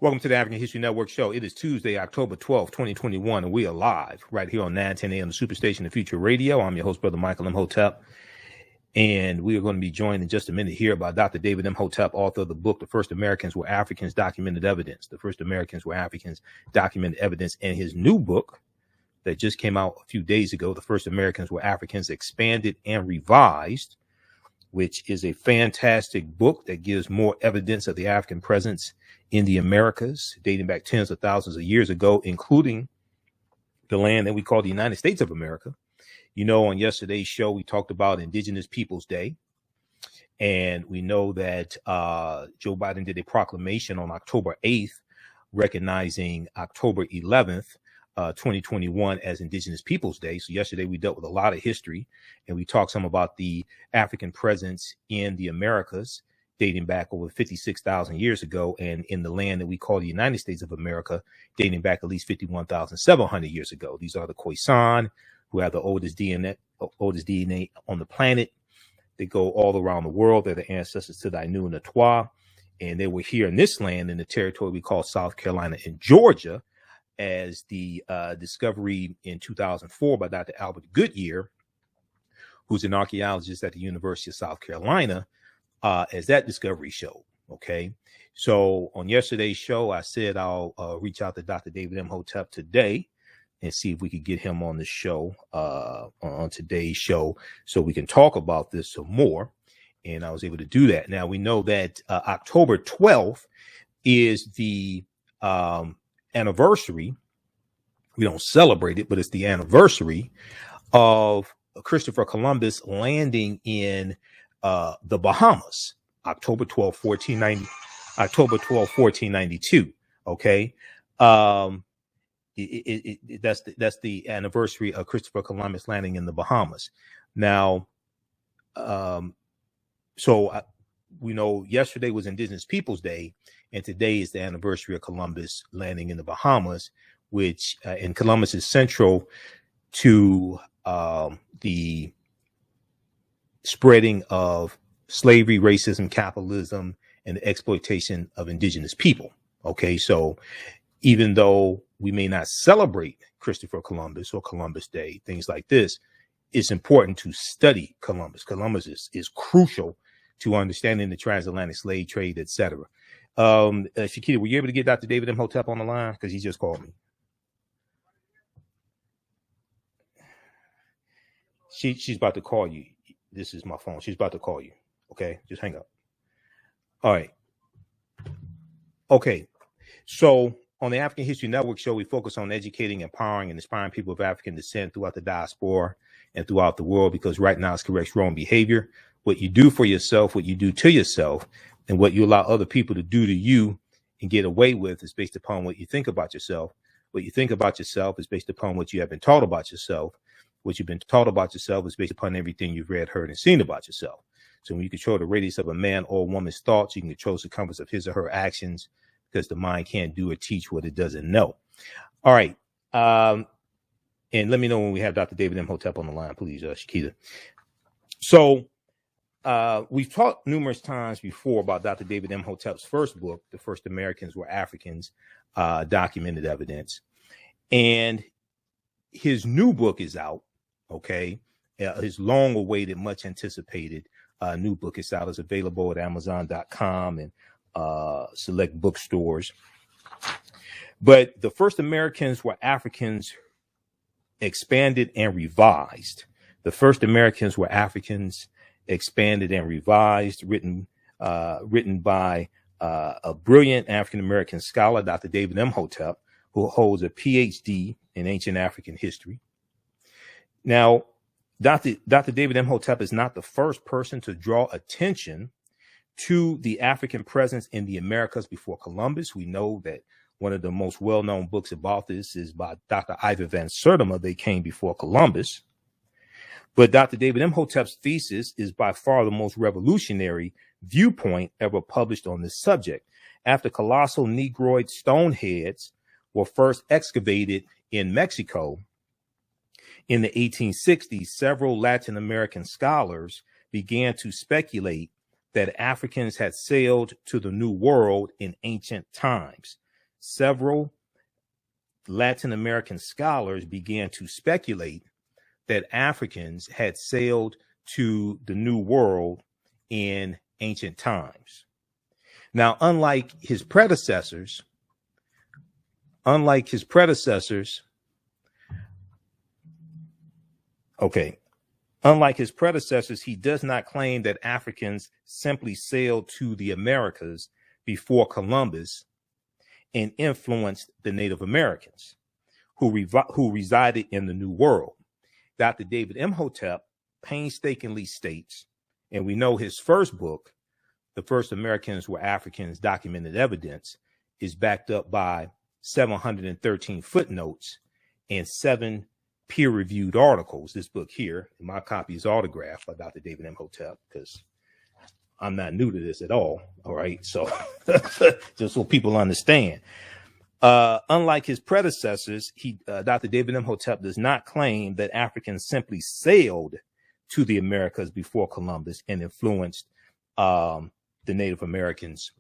Welcome to the African History Network show. It is Tuesday, October 12th, 2021, and we are live right here on 910 AM, the Superstation of Future Radio. I'm your host, Brother Michael Imhotep, and we are going to be joined in just a minute here by Dr. David Imhotep, author of the book, The First Americans Were Africans, Documented Evidence. The First Americans Were Africans, Documented Evidence, and his new book that just came out a few days ago, The First Americans Were Africans, Expanded and Revised, which is a fantastic book that gives more evidence of the African presence in the Americas, dating back tens of thousands of years ago, including the land that we call the United States of America. You know, on yesterday's show, we talked about Indigenous Peoples Day. And we know that Joe Biden did a proclamation on October 8th, recognizing October 11th, 2021 as Indigenous Peoples Day. So yesterday we dealt with a lot of history, and we talked some about the African presence in the Americas dating back over 56,000 years ago, and in the land that we call the United States of America dating back at least 51,700 years ago. These are the Khoisan, who have the oldest DNA on the planet. They go all around the world. They're the ancestors to the Ainu and the Twa, and they were here in this land in the territory we call South Carolina and Georgia, as the discovery in 2004 by Dr. Albert Goodyear, who's an archaeologist at the University of South Carolina, as that discovery showed. Okay, so on yesterday's show, I said I'll reach out to Dr. David Imhotep today and see if we could get him on the show, on today's show, so we can talk about this some more. And I was able to do that. Now, we know that October 12th is the anniversary. We don't celebrate it, but it's the anniversary of Christopher Columbus landing in the Bahamas, October 12, 1492. Okay. That's the anniversary of Christopher Columbus landing in the Bahamas. Now, we know yesterday was Indigenous Peoples Day, and today is the anniversary of Columbus landing in the Bahamas, which and Columbus is central to the spreading of slavery, racism, capitalism, and the exploitation of indigenous people. Okay, so even though we may not celebrate Christopher Columbus or Columbus Day, things like this, it's important to study Columbus. Columbus is crucial to understanding the transatlantic slave trade, etc. Shakita, were you able to get Dr. David Imhotep on the line? Because he just called me. She's about to call you. This is my phone. She's about to call you. Okay, just hang up. All right. Okay, so on the African History Network show, we focus on educating, empowering, and inspiring people of African descent throughout the diaspora and throughout the world, because right now it's corrects wrong behavior. What you do for yourself, what you do to yourself, and what you allow other people to do to you and get away with is based upon what you think about yourself. What you think about yourself is based upon what you have been taught about yourself. What you've been taught about yourself is based upon everything you've read, heard, and seen about yourself. So when you control the radius of a man or woman's thoughts, you can control the compass of his or her actions, because the mind can't do or teach what it doesn't know. All right. And let me know when we have Dr. David Imhotep on the line, please, Shakita. So we've talked numerous times before about Dr. David Imhotep's first book, The First Americans Were Africans, Documented Evidence. And his new book is out. Okay. His long awaited, much anticipated new book is out. It's available at Amazon.com and select bookstores. But The First Americans Were Africans, Expanded and Revised. The First Americans Were Africans, Expanded and Revised, written by a brilliant African-American scholar, Dr. David Imhotep, who holds a PhD in ancient African history. Now, Dr. David Imhotep is not the first person to draw attention to the African presence in the Americas before Columbus. We know that one of the most well-known books about this is by Dr. Ivor Van Sertima, They Came Before Columbus. But Dr. David Imhotep's thesis is by far the most revolutionary viewpoint ever published on this subject. After colossal Negroid stone heads were first excavated in Mexico in the 1860s, several Latin American scholars began to speculate that Africans had sailed to the New World in ancient times. several Latin American scholars began to speculate that Africans had sailed to the New World in ancient times. Now, unlike his predecessors, he does not claim that Africans simply sailed to the Americas before Columbus and influenced the Native Americans who resided in the New World. Dr. David Imhotep painstakingly states, and we know his first book, The First Americans Were Africans, Documented Evidence, is backed up by 713 footnotes and 7 peer-reviewed articles. This book here, my copy is autographed by Dr. David Imhotep, because I'm not new to this at all. All right. So just so people understand, unlike his predecessors, Dr. David Imhotep does not claim that Africans simply sailed to the Americas before Columbus and influenced the Native Americans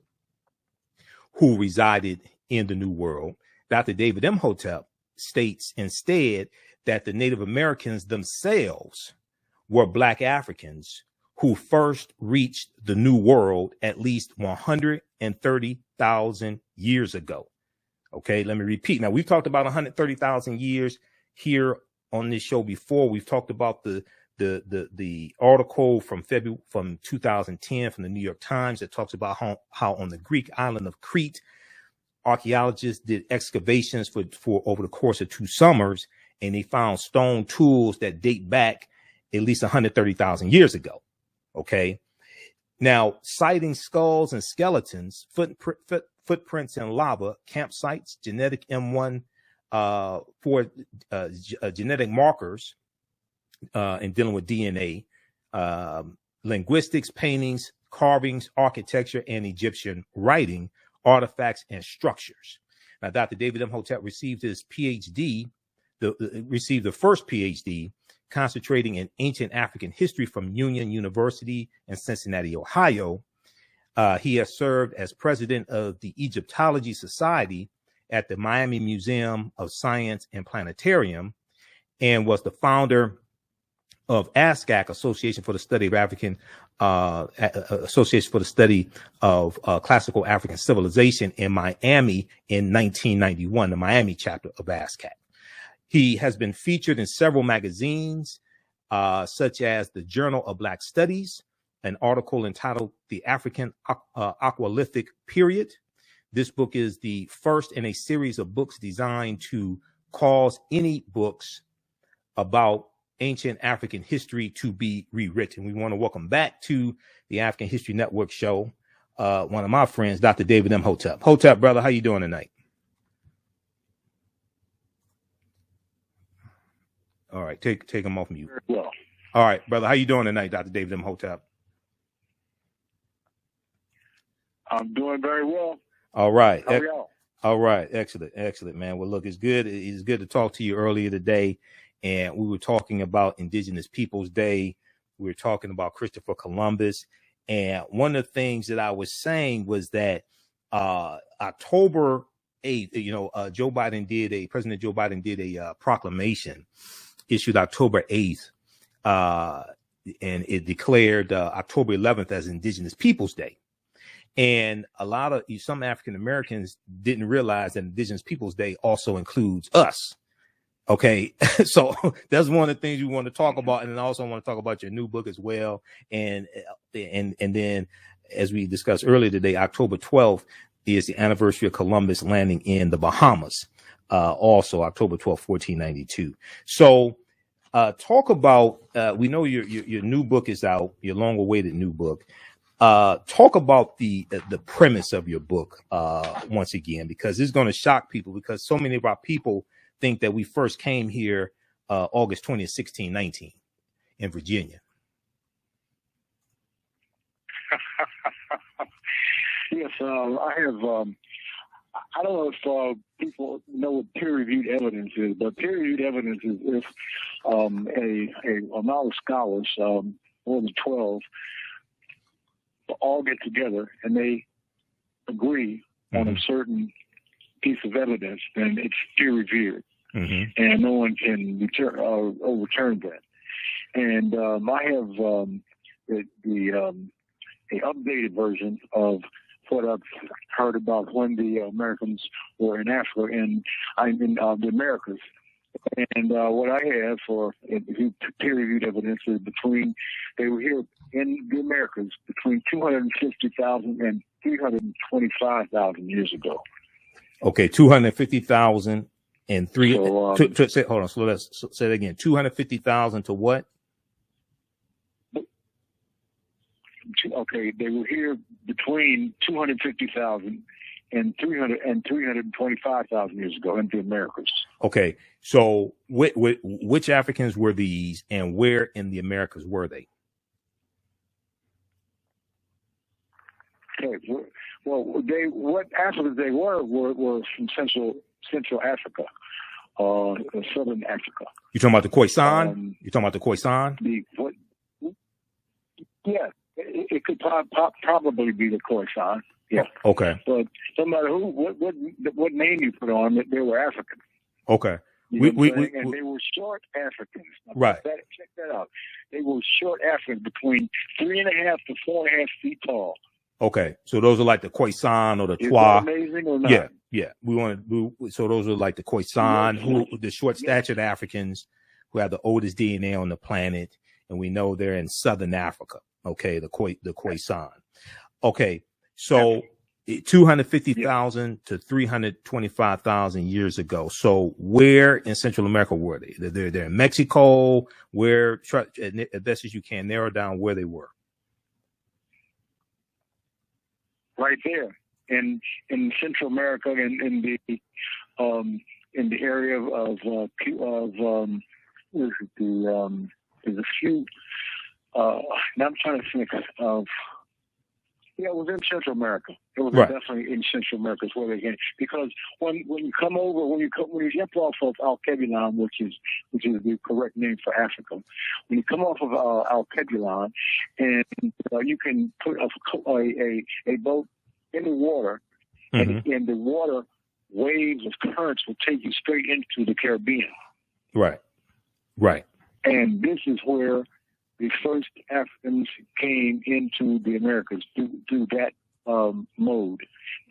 who resided in the New World. Dr. David Imhotep states instead that the Native Americans themselves were Black Africans who first reached the New World at least 130,000 years ago. Okay, let me repeat. Now, we've talked about 130,000 years here on this show before. We've talked about the article from 2010 from the New York Times that talks about how on the Greek island of Crete, archaeologists did excavations for over the course of 2 summers, and they found stone tools that date back at least 130,000 years ago. Okay. Now, citing skulls and skeletons, footprints in lava, campsites, genetic M1 for genetic markers in dealing with DNA, linguistics, paintings, carvings, architecture, and Egyptian writing, artifacts, and structures. Now, Dr. David Imhotep received his PhD, received the first PhD, concentrating in ancient African history from Union University in Cincinnati, Ohio. He has served as president of the Egyptology Society at the Miami Museum of Science and Planetarium, and was the founder of ASCAC, Association for the Study of African Association for the Study of Classical African Civilization in Miami in 1991, the Miami chapter of ASCAC. He has been featured in several magazines, such as the Journal of Black Studies, an article entitled The African Aqualithic Period. This book is the first in a series of books designed to cause any books about ancient African history to be rewritten. We want to welcome back to the African History Network show one of my friends, Dr. David Imhotep. Hotep, brother, how you doing tonight? All right, take him off mute. Well, all right, brother, how you doing tonight, Dr. David Imhotep? I'm doing very well. All right. How are y'all? All right, excellent, man. Well, look, it's good to talk to you earlier today, and we were talking about Indigenous Peoples Day. We were talking about Christopher Columbus, and one of the things that I was saying was that October 8th, President Joe Biden did a proclamation issued October 8th, and it declared October 11th as Indigenous Peoples Day. And some African Americans didn't realize that Indigenous Peoples Day also includes us. Okay, so that's one of the things we want to talk about, and then also want to talk about your new book as well. And then, as we discussed earlier today, October 12th is the anniversary of Columbus landing in the Bahamas. Also October 12th, 1492. So, talk about. We know your new book is out, your long-awaited new book. Talk about the premise of your book once again, because it's going to shock people, because so many of our people think that we first came here August 20th, 1619 in Virginia. Yes, I have. I don't know if people know what peer-reviewed evidence is, but peer-reviewed evidence is if a amount of scholars, more than 12, all get together and they agree on a certain piece of evidence, then it's peer reviewed, and no one can overturn that. And I have the updated version of what I've heard about when the Americans were in Africa and in the Americas. And what I have for peer-reviewed evidence is they were here in the Americas between 250,000 and 325,000 years ago. Okay, 250,000 and hold on, so let's say that again. 250,000 to what? Okay, they were here between 250,000 and 325,000 years ago in the Americas. Okay, so which Africans were these, and where in the Americas were they? Okay, well, what Africans they were from Central Africa, Southern Africa. You talking about the Khoisan? You talking about the Khoisan? Yeah, it could probably be the Khoisan. Yeah. Okay. But no matter what name you put on it, they were African. Okay. And they were short Africans. Right. Check that out. They were short Africans, between 3.5 to 4.5 feet tall. Okay, so those are like the Khoisan or the Twa. Is that amazing or not? Yeah. So those are like the Khoisan, the short-statured Africans who have the oldest DNA on the planet, and we know they're in Southern Africa. Okay, the Khoisan. Okay, so 250,000 to 325,000 years ago. So where in Central America were they? They're in Mexico. Where, as best as you can, narrow down where they were. Right there in Central America, in the area of there's a few. Now I'm trying to think of. Yeah, it was in Central America. It was definitely in Central America is where they came. Because when you come over, when you jump off of Alkebulan, which is the correct name for Africa, when you come off of Alkebulan, and you can put a boat in the water, and the water waves of currents will take you straight into the Caribbean. Right. And this is where the first Africans came into the Americas through that mode.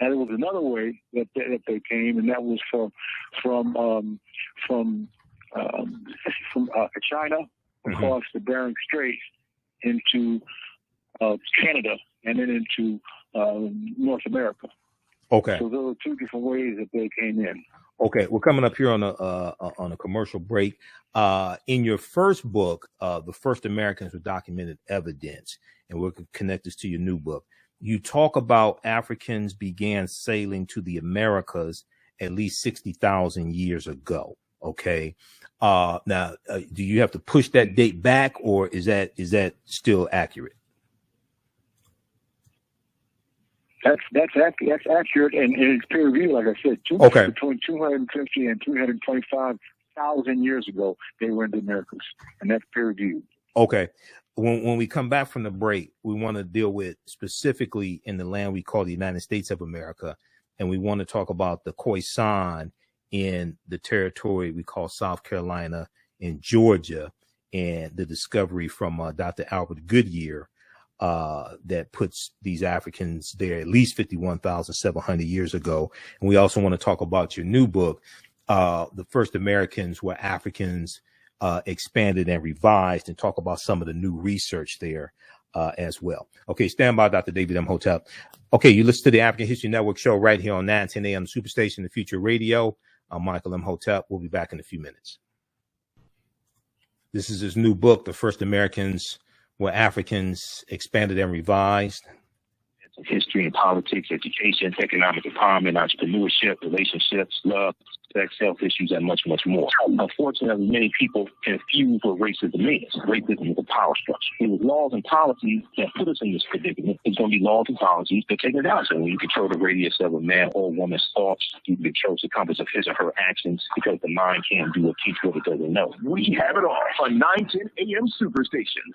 Now there was another way that they came, and that was from China across the Bering Straits into Canada, and then into North America. Okay. So there were two different ways that they came in. Okay, we're coming up here on a commercial break. In your first book, The First Americans with Documented Evidence, and we'll connect this to your new book, you talk about Africans began sailing to the Americas at least 60,000 years ago. Okay. Now, do you have to push that date back, or is that still accurate? That's accurate, and it's peer reviewed, like I said. Between 250 and 325,000 years ago, they were in the Americas, and that's peer reviewed. Okay. When we come back from the break, we want to deal with specifically in the land we call the United States of America, and we want to talk about the Khoisan in the territory we call South Carolina and Georgia, and the discovery from Dr. Albert Goodyear that puts these Africans there at least 51,700 years ago. And we also want to talk about your new book, The First Americans Were Africans Expanded and Revised, and talk about some of the new research there as well. Okay, stand by, Dr. David Imhotep. Okay, you listen to the African History Network show right here on 910 AM Superstation, the Future Radio. I'm Michael Imhotep. We'll be back in a few minutes. This is his new book, The First Americans Were Africans Expanded and Revised. History and politics, education, economic empowerment, entrepreneurship, relationships, love, sex, health issues, and much, much more. Unfortunately, many people confuse what racism is. Racism is a power structure. It was laws and policies that put us in this predicament. It's going to be laws and policies that take it down. So when you control the radius of a man or woman's thoughts, you control the compass of his or her actions, because the mind can't do or teach what it doesn't know. We have it all on 910 AM Superstation.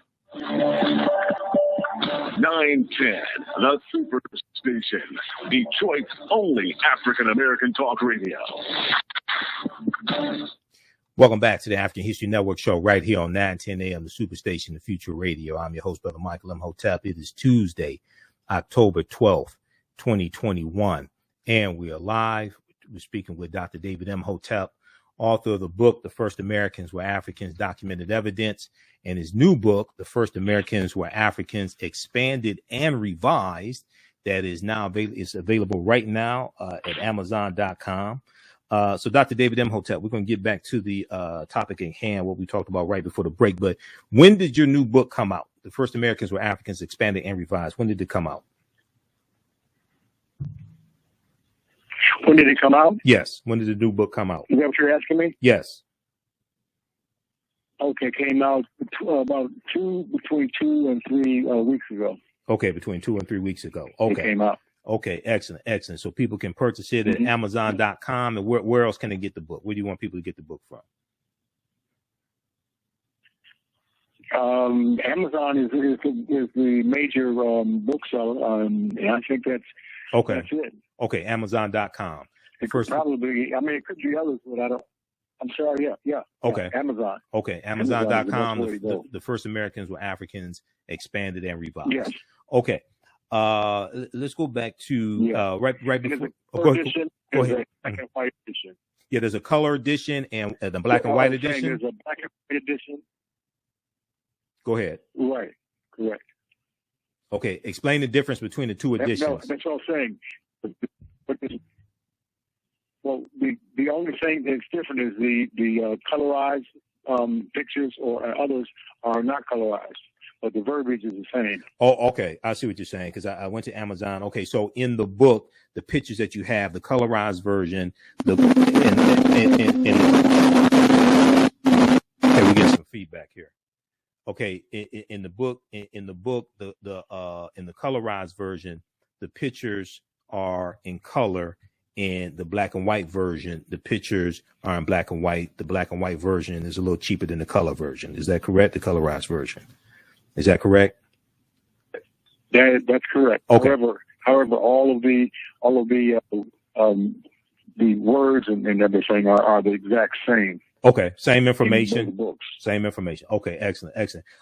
910, the Superstation, Detroit's only African-American talk radio. Welcome back to the African History Network show right here on 910 AM, the Superstation, the Future Radio. I'm your host, Brother Michael Imhotep. It is Tuesday, October 12th, 2021, and we are live. We're speaking with Dr. David Imhotep, author of the book, The First Americans Were Africans, Documented Evidence, and his new book, The First Americans Were Africans, Expanded and Revised, that is now available right now at Amazon.com. So Dr. David Imhotep, we're going to get back to the topic at hand, what we talked about right before the break. But when did your new book come out? The First Americans Were Africans, Expanded and Revised. When did it come out? When did it come out? Yes. When did the new book come out? Is that what you're asking me? Yes. Okay, came out about between 2 and 3 weeks ago. Okay, between 2 and 3 weeks ago. Okay. It came out. Okay, excellent. So people can purchase it at Amazon.com. And where else can they get the book? Where do you want people to get the book from? Amazon is the major bookseller, and I think that's it. Okay, Amazon.com. It could probably, I mean, it could be others, but I don't. I'm sorry. Yeah. Okay. Yeah, Amazon. Okay, Amazon.com. The First Americans Were Africans, Expanded and Revised. Yes. Okay. Let's go back to right before. Go ahead. Black and white edition. Yeah, there's a color edition and the black and white edition. There's a black and white edition. Go ahead. Right. Correct. Okay. Explain the difference between the two editions. That's all I'm saying. Well, the only thing that's different is the colorized pictures or others are not colorized, but the verbiage is the same. Oh, okay. I see what you're saying because I went to Amazon. Okay, so in the book, the pictures that you have, the colorized version, okay, we get some feedback here. Okay, in the book, the colorized version, the pictures are in color. In the black and white version, the pictures are in black and white. The black and white version is a little cheaper than the color version. Is that correct? The colorized version. Is that correct? That's correct. Okay. However, all of the words and everything are the exact same. Okay, same information. Same information. Okay, excellent.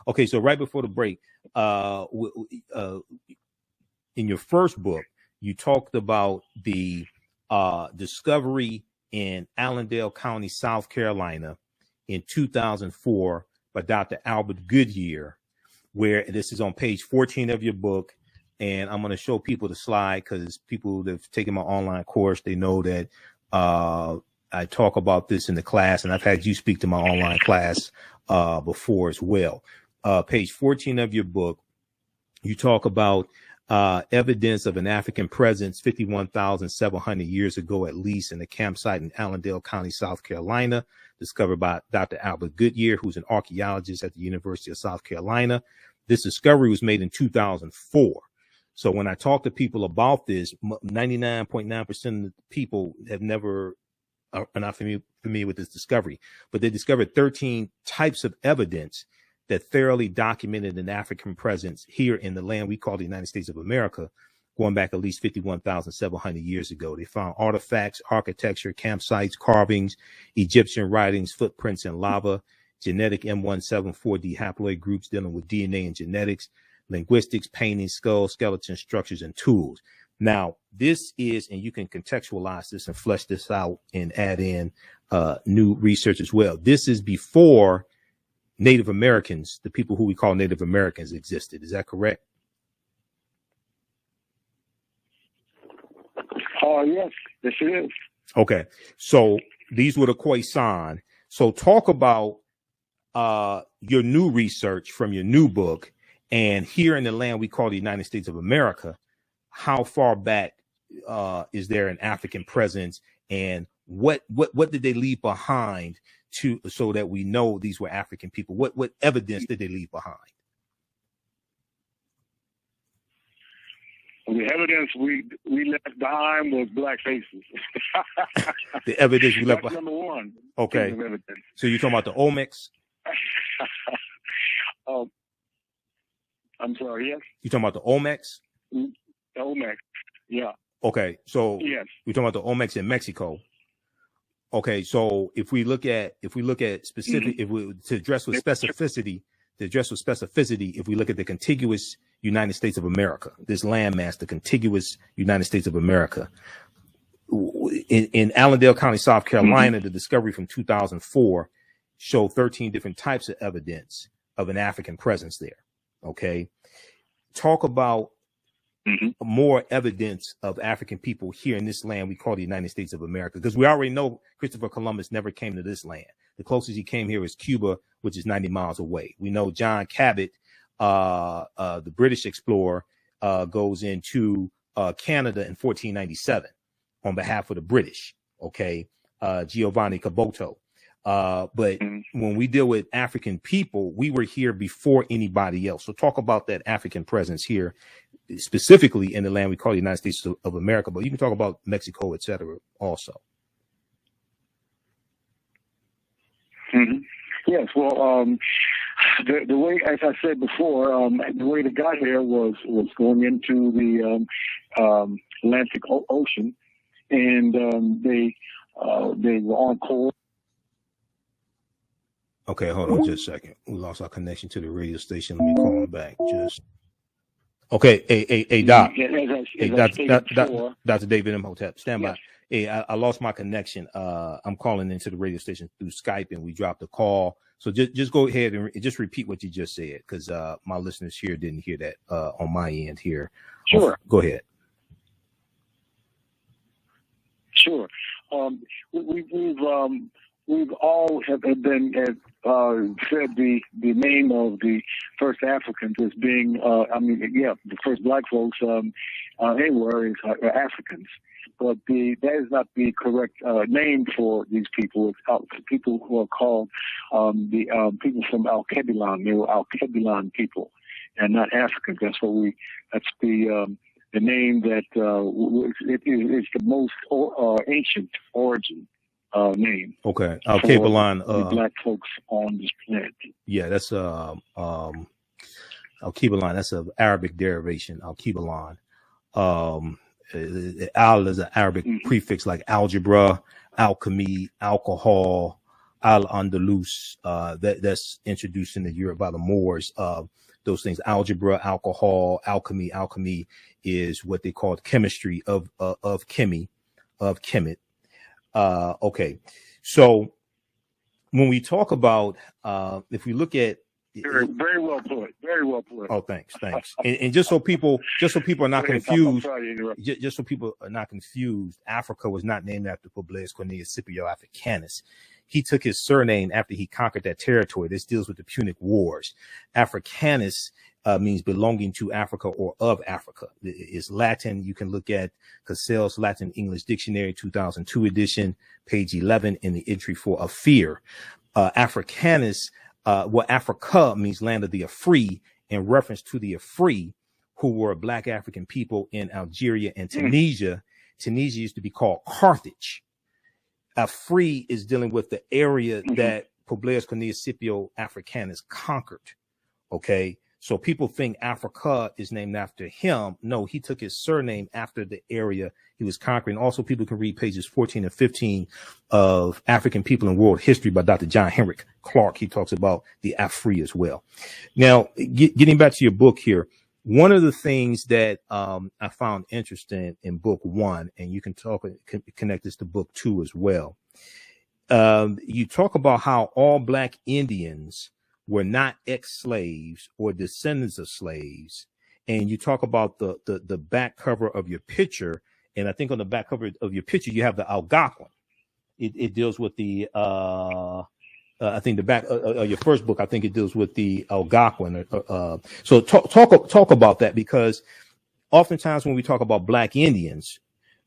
Okay, so right before the break, in your first book, you talked about the discovery in Allendale County, South Carolina in 2004 by Dr. Albert Goodyear, where this is on page 14 of your book. And I'm going to show people the slide because people that have taken my online course, they know that I talk about this in the class, and I've had you speak to my online class before as well. Page 14 of your book, you talk about evidence of an African presence 51,700 years ago, at least, in a campsite in Allendale County, South Carolina, discovered by Dr. Albert Goodyear, who's an archaeologist at the University of South Carolina. This discovery was made in 2004. So when I talk to people about this, 99.9% of the people are not familiar with this discovery, but they discovered 13 types of evidence that thoroughly documented an African presence here in the land we call the United States of America, going back at least 51,700 years ago. They found artifacts, architecture, campsites, carvings, Egyptian writings, footprints in lava, genetic M174D haploid groups dealing with DNA and genetics, linguistics, paintings, skulls, skeletons, structures, and tools. Now, this is, and you can contextualize this and flesh this out and add in new research as well. This is before Native Americans, the people who we call Native Americans, existed. Is that correct? Yes, it is. Okay. So these were the Khoisan. So talk about your new research from your new book, and here in the land we call the United States of America, how far back is there an African presence, and what did they leave behind so that we know these were African people? What evidence did they leave behind? The evidence we left behind was black faces. The evidence we left behind. Number one. Okay. So you're talking about the omics? I'm sorry, yes? You talking about the Olmecs? The Olmec, yeah. Okay, so Yes. we're talking about the Olmecs in Mexico. Okay, so if we look at specific, if we to address with specificity, if we look at the contiguous United States of America, this landmass, the contiguous United States of America, in Allendale County, South Carolina, the discovery from 2004 showed 13 different types of evidence of an African presence there. Okay, talk about more evidence of African people here in this land we call the United States of America, because we already know Christopher Columbus never came to this land. The closest he came here is Cuba, which is 90 miles away. We know John Cabot, the British explorer, goes into Canada in 1497 on behalf of the British. Okay, Giovanni Caboto. But when we deal with African people, we were here before anybody else. So talk about that African presence here, specifically in the land we call the United States of America, but you can talk about Mexico, etc. also. Yes, well, the way, as I said before, the way they got here was going into the Atlantic Ocean, and they were on course. Okay, hold on just a second. We lost our connection to the radio station. Let me call him back. Just okay. Hey, Doc. Dr. David Imhotep, stand by. Hey, I lost my connection. I'm calling into the radio station through Skype, and we dropped the call. So just go ahead and just repeat what you just said, because my listeners here didn't hear that on my end here. Sure. Go ahead. Sure. We've all have been said the name of the first Africans as being, the first black folks anywhere is Africans. But that is not the correct name for these people. It's people who are called the people from Alkebulan. They were Alkebulan people, and not Africans. That's the name that it's the most ancient origin name. Okay, Alkebulan. The black folks on this planet. Yeah, that's Alkebulan. That's an Arabic derivation. Alkebulan. Al is an Arabic prefix like algebra, alchemy, alcohol, al-Andalus. That's introduced into Europe by the Moors. Those things: algebra, alcohol, alchemy. Alchemy is what they called chemistry of Kemet. Okay, so when we talk about, if we look at, very well put. Very well put. Oh, thanks. And just so people are not confused, just so people are not confused, Africa was not named after Publius Cornelius Scipio Africanus. He took his surname after he conquered that territory. This deals with the Punic Wars. Africanus means belonging to Africa or of Africa. It's Latin. You can look at Cassell's Latin English Dictionary, 2002 edition, page 11, in the entry for a fear. Africanus, Africa means land of the Afri, in reference to the Afri, who were black African people in Algeria and Tunisia. Tunisia used to be called Carthage. Afri is dealing with the area that Publius Cornelius Scipio Africanus conquered. Okay, so people think Africa is named after him. No, he took his surname after the area he was conquering. Also, people can read pages 14 and 15 of African People in World History by Dr. John Henrik Clarke. He talks about the Afri as well. Now, getting back to your book here, one of the things that I found interesting in book 1, and you can connect this to book 2 as well. You talk about how all black Indians were not ex-slaves or descendants of slaves. And you talk about the back cover of your picture. And I think on the back cover of your picture, you have the Algonquin. It deals with the, I think the back of your first book, I think it deals with the Algonquin. So talk about that, because oftentimes when we talk about black Indians,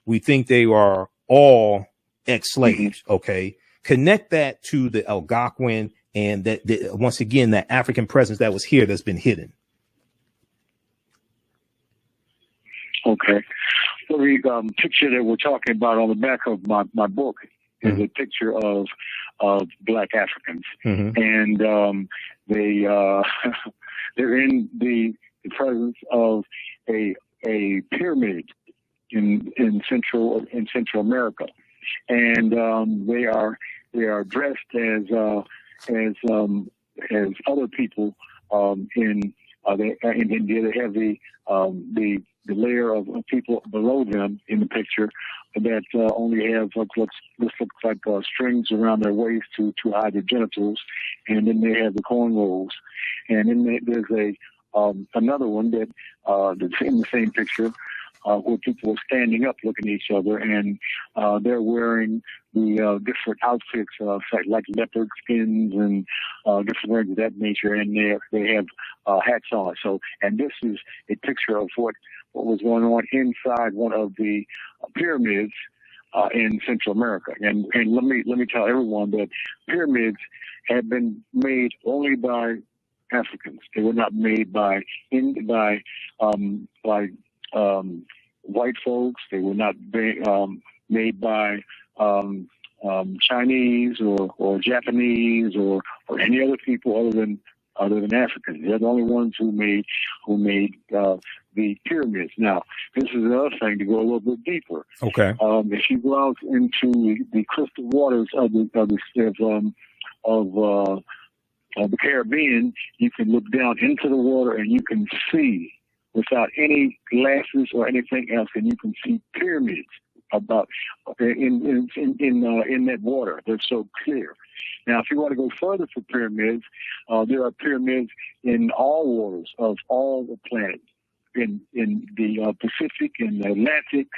we think they are all ex-slaves. Okay. Connect that to the Algonquin, and that once again, that African presence that was here that's been hidden. Okay. Well, the picture that we're talking about on the back of my book is a picture of black Africans, and they're in the the presence of a pyramid in Central America, and they are dressed as other people in India. They have the layer of people below them in the picture that only have what looks like strings around their waist to hide their genitals, and then they have the cornrows, and then there's another one that's in the same picture where people are standing up looking at each other, and they're wearing the different outfits like leopard skins and different things of that nature, and they have hats on. So, and this is a picture of what was going on inside one of the pyramids in Central America. And let me tell everyone that pyramids have been made only by Africans. They were not made by white folks. They were not made by Chinese or Japanese or any other people other than Africans. They're the only ones who made the pyramids. Now, this is another thing to go a little bit deeper. Okay. If you go out into the crystal waters of the Caribbean, you can look down into the water and you can see, without any glasses or anything else, and you can see pyramids about in that water. They're so clear. Now, if you want to go further for pyramids, there are pyramids in all waters of all the planet, in the Pacific and the Atlantic,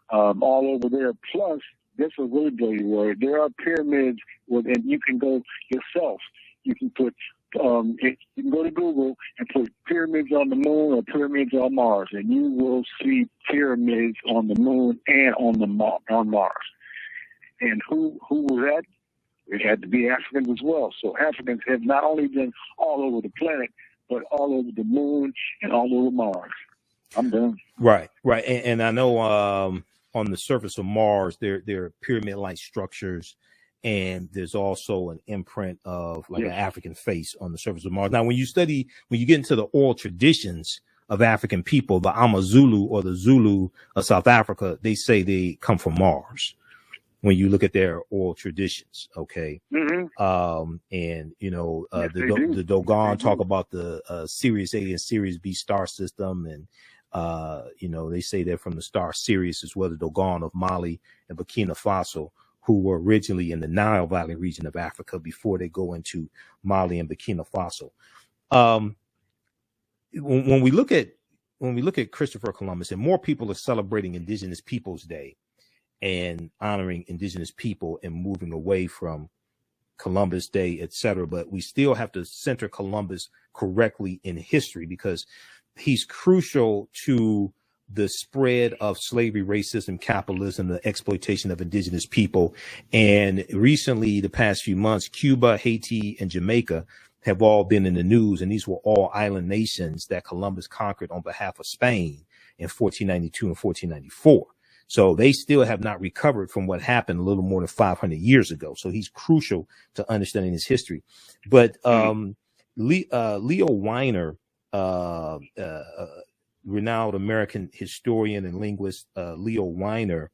all over there. Plus, this will really blow you away. There are pyramids, and you can go yourself. You can put you can go to Google and put pyramids on the moon or pyramids on Mars, and you will see pyramids on the moon and on Mars. And who was that? It had to be Africans as well. So Africans have not only been all over the planet, but all over the moon and all over Mars. I'm done. Right. And I know on the surface of Mars, there are pyramid-like structures, and there's also an imprint of like an African face on the surface of Mars. Now, when you get into the oral traditions of African people, the Amazulu or the Zulu of South Africa, they say they come from Mars. When you look at their oral traditions, okay. Mm-hmm. And you know, the Dogon talk about the Sirius A and Sirius B star system, and you know, they say they're from the star Sirius as well, the Dogon of Mali and Burkina Faso, who were originally in the Nile Valley region of Africa before they go into Mali and Burkina Faso. When we look at Christopher Columbus, and more people are celebrating Indigenous Peoples Day and honoring Indigenous people and moving away from Columbus Day, etc., but we still have to center Columbus correctly in history, because he's crucial to the spread of slavery, racism, capitalism, the exploitation of Indigenous people. And recently, the past few months, Cuba, Haiti, and Jamaica have all been in the news. And these were all island nations that Columbus conquered on behalf of Spain in 1492 and 1494. So they still have not recovered from what happened a little more than 500 years ago. So he's crucial to understanding his history. But Leo Weiner, renowned American historian and linguist Leo Weiner,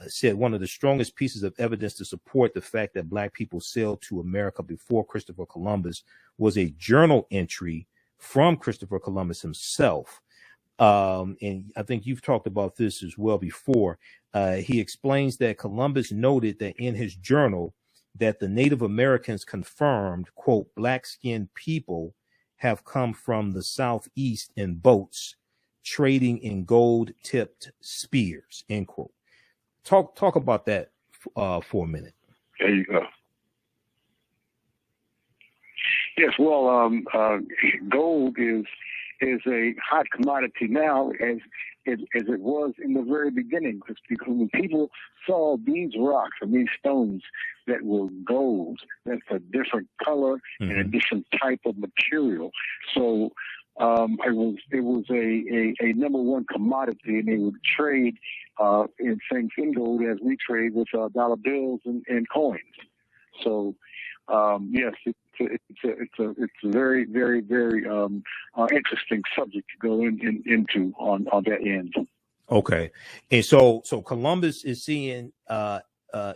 said one of the strongest pieces of evidence to support the fact that Black people sailed to America before Christopher Columbus was a journal entry from Christopher Columbus himself. And I think you've talked about this as well before. He explains that Columbus noted that in his journal that the Native Americans confirmed, quote, Black-skinned people have come from the southeast in boats trading in gold-tipped spears, end quote. Talk about that for a minute. There you go. Yes, well, gold is a hot commodity now, as it was in the very beginning, because when people saw these rocks and these stones that were gold, that's a different color and a different type of material. So it was a number one commodity, and they would trade in gold as we trade with dollar bills and coins. So yes, it's a very, very, very interesting subject to go into on that end. Okay, and so Columbus is seeing.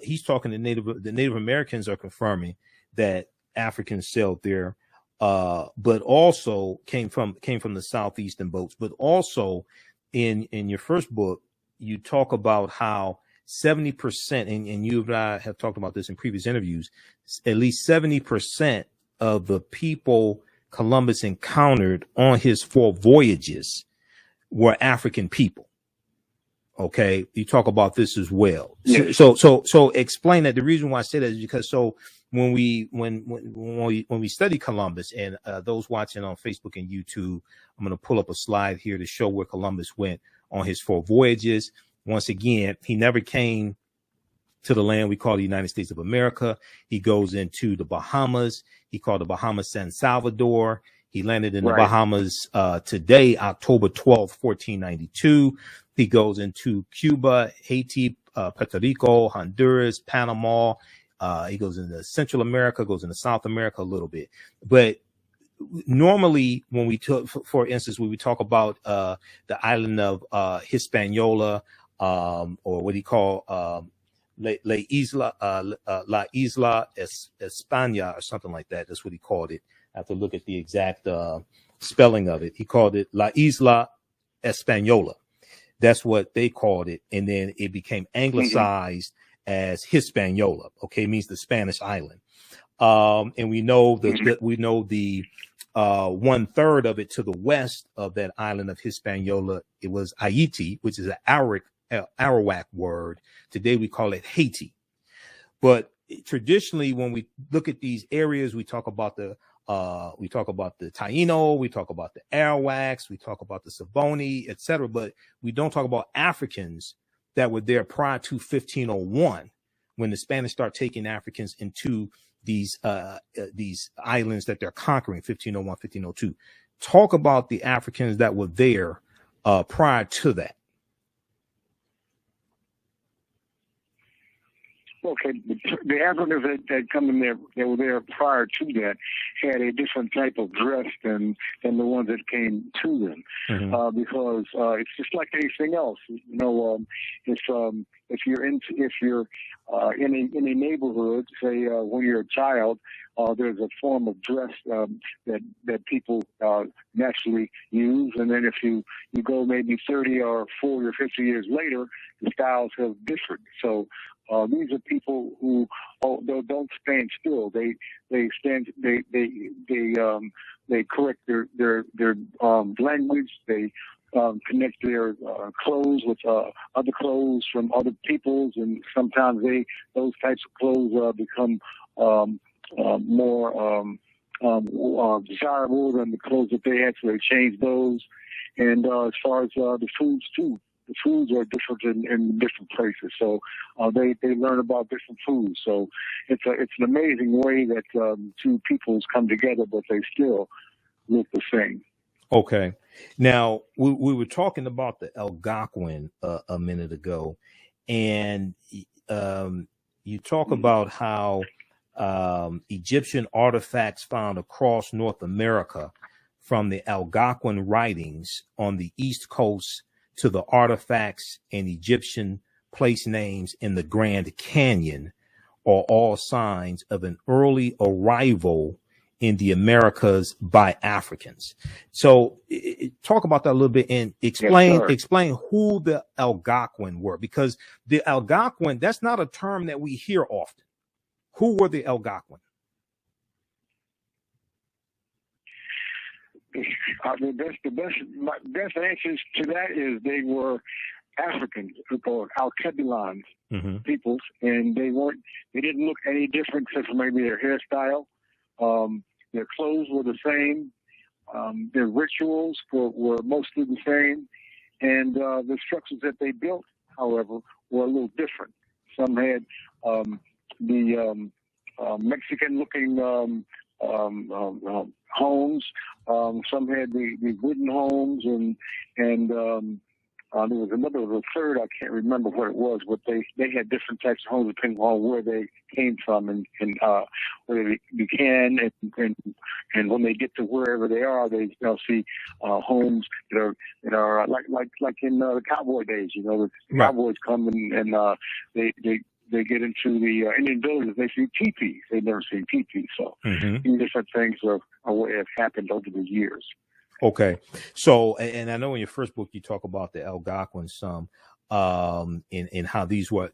He's talking to the Native Americans are confirming that Africans sailed there, but also came from the southeastern boats. But also, in your first book, you talk about how 70%, and you and I have talked about this in previous interviews, at least 70% of the people Columbus encountered on his 4 voyages were African people. Okay, you talk about this as well. Yes. So explain that. The reason why I say that is because when we study Columbus, and those watching on Facebook and YouTube, I'm going to pull up a slide here to show where Columbus went on his 4 voyages. Once again, he never came to the land we call the United States of America. He goes into the Bahamas. He called the Bahamas San Salvador. He landed in the Bahamas today, October 12th, 1492. He goes into Cuba, Haiti, Puerto Rico, Honduras, Panama. He goes into Central America, goes into South America a little bit. But normally when we talk, for instance, when we talk about the island of Hispaniola, or what he called La Isla España, or something like that. That's what he called it. I have to look at the exact spelling of it. He called it La Isla Española. That's what they called it. And then it became anglicized as Hispaniola. Okay, it means the Spanish island. And we know the 1/3 of it to the west of that island of Hispaniola, it was Haiti, which is an Arawak word. Today we call it Haiti. But traditionally, when we look at these areas, we talk about the Taino, we talk about the Arawaks, we talk about the Savoni, etc. But we don't talk about Africans that were there prior to 1501, when the Spanish start taking Africans into these islands that they're conquering, 1501, 1502. Talk about the Africans that were there prior to that. Okay, the Africans that come in there, that were there prior to that, had a different type of dress than the ones that came to them, because it's just like anything else. You know, if you're in a neighborhood, say when you're a child, there's a form of dress that people naturally use, and then if you go maybe 30 or 40 or 50 years later, the styles have differed. So these are people who don't stand still. They correct their language. They connect their clothes with other clothes from other peoples, and sometimes those types of clothes become more desirable than the clothes that they had, so they change those. And as far as the foods too, the foods are different in different places, so they learn about different foods. So it's an amazing way that two peoples come together, but they still look the same. Okay, now we were talking about the Algonquin a minute ago, and you talk about how Egyptian artifacts found across North America, from the Algonquin writings on the East Coast to the artifacts and Egyptian place names in the Grand Canyon, are all signs of an early arrival in the Americas by Africans. So talk about that a little bit and explain who the Algonquin were, because the Algonquin, that's not a term that we hear often. Who were the Algonquin? The best answers to that is they were Africans, or Alkebulans peoples, and they didn't look any different except for maybe their hairstyle. Their clothes were the same. Their rituals were mostly the same, and the structures that they built, however, were a little different. Some had the Mexican-looking homes. Some had the wooden homes, and There was a third, I can't remember what it was, but they had different types of homes depending on where they came from and where they began, and when they get to wherever they are, they'll see homes that are like in the cowboy days. You know, the cowboys come and they get into the Indian villages. They see teepees. They've never seen teepees. So these different things are what have happened over the years. Okay. So, and I know in your first book, you talk about the Algonquin some, and how these were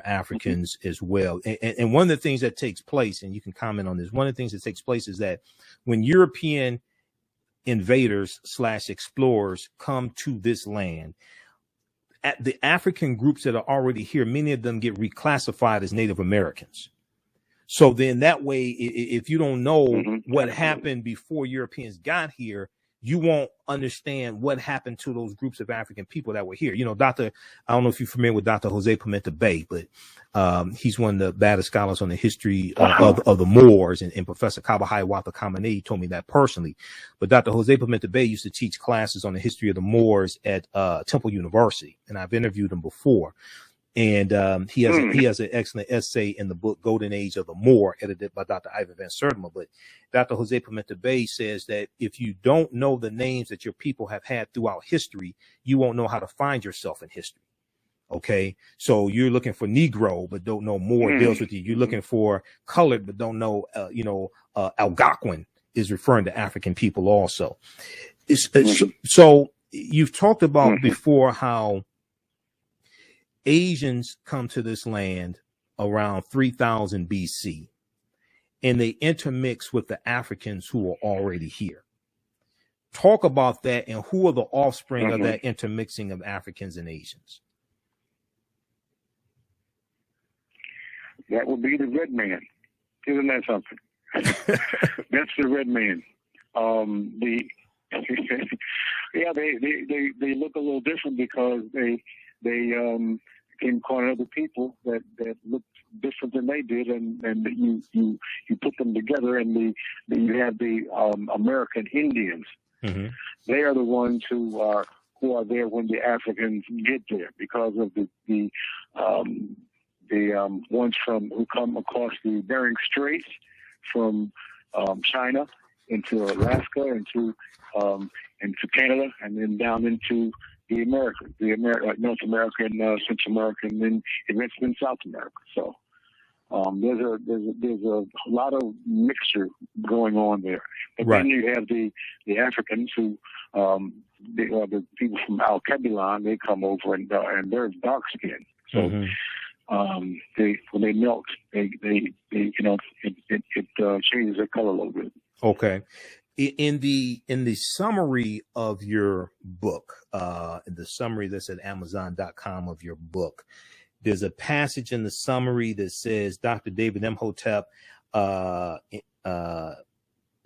Africans as well. And one of the things that takes place, and you can comment on this, one of the things that takes place is that when European invaders / explorers come to this land, at the African groups that are already here, many of them get reclassified as Native Americans. So then that way, if you don't know what happened before Europeans got here, you won't understand what happened to those groups of African people that were here. You know, I don't know if you're familiar with Dr. Jose Pimenta Bay, but he's one of the baddest scholars on the history of the Moors, and Professor Kabahai Wata Kamene told me that personally. But Dr. Jose Pimenta Bay used to teach classes on the history of the Moors at Temple University, and I've interviewed him before. And he has an excellent essay in the book Golden Age of the Moor, edited by Dr. Ivan Van Sertima. But Dr. Jose Pimenta Bay says that if you don't know the names that your people have had throughout history, you won't know how to find yourself in history. Okay, so you're looking for Negro but don't know Moor deals with you. You're looking for colored but don't know Algonquin is referring to African people also. So you've talked about before how Asians come to this land around 3000 BC, and they intermix with the Africans who are already here. Talk about that, and who are the offspring of that intermixing of Africans and Asians? That would be the red man. Isn't that something? That's the red man. They look a little different because they came across other people that looked different than they did, and you put them together, and you have the American Indians. They are the ones who are there when the Africans get there, because of the ones who come across the Bering Straits from China into Alaska, into Canada, and then down into the Americas, North America and Central America, and then eventually in South America. So there's a lot of mixture going on there. But then you have the Africans who the people from Alkebulan. They come over and they're dark skinned. So when they melt, it changes their color a little bit. Okay. In the summary of your book, the summary that's at Amazon.com of your book, there's a passage in the summary that says Dr. David Imhotep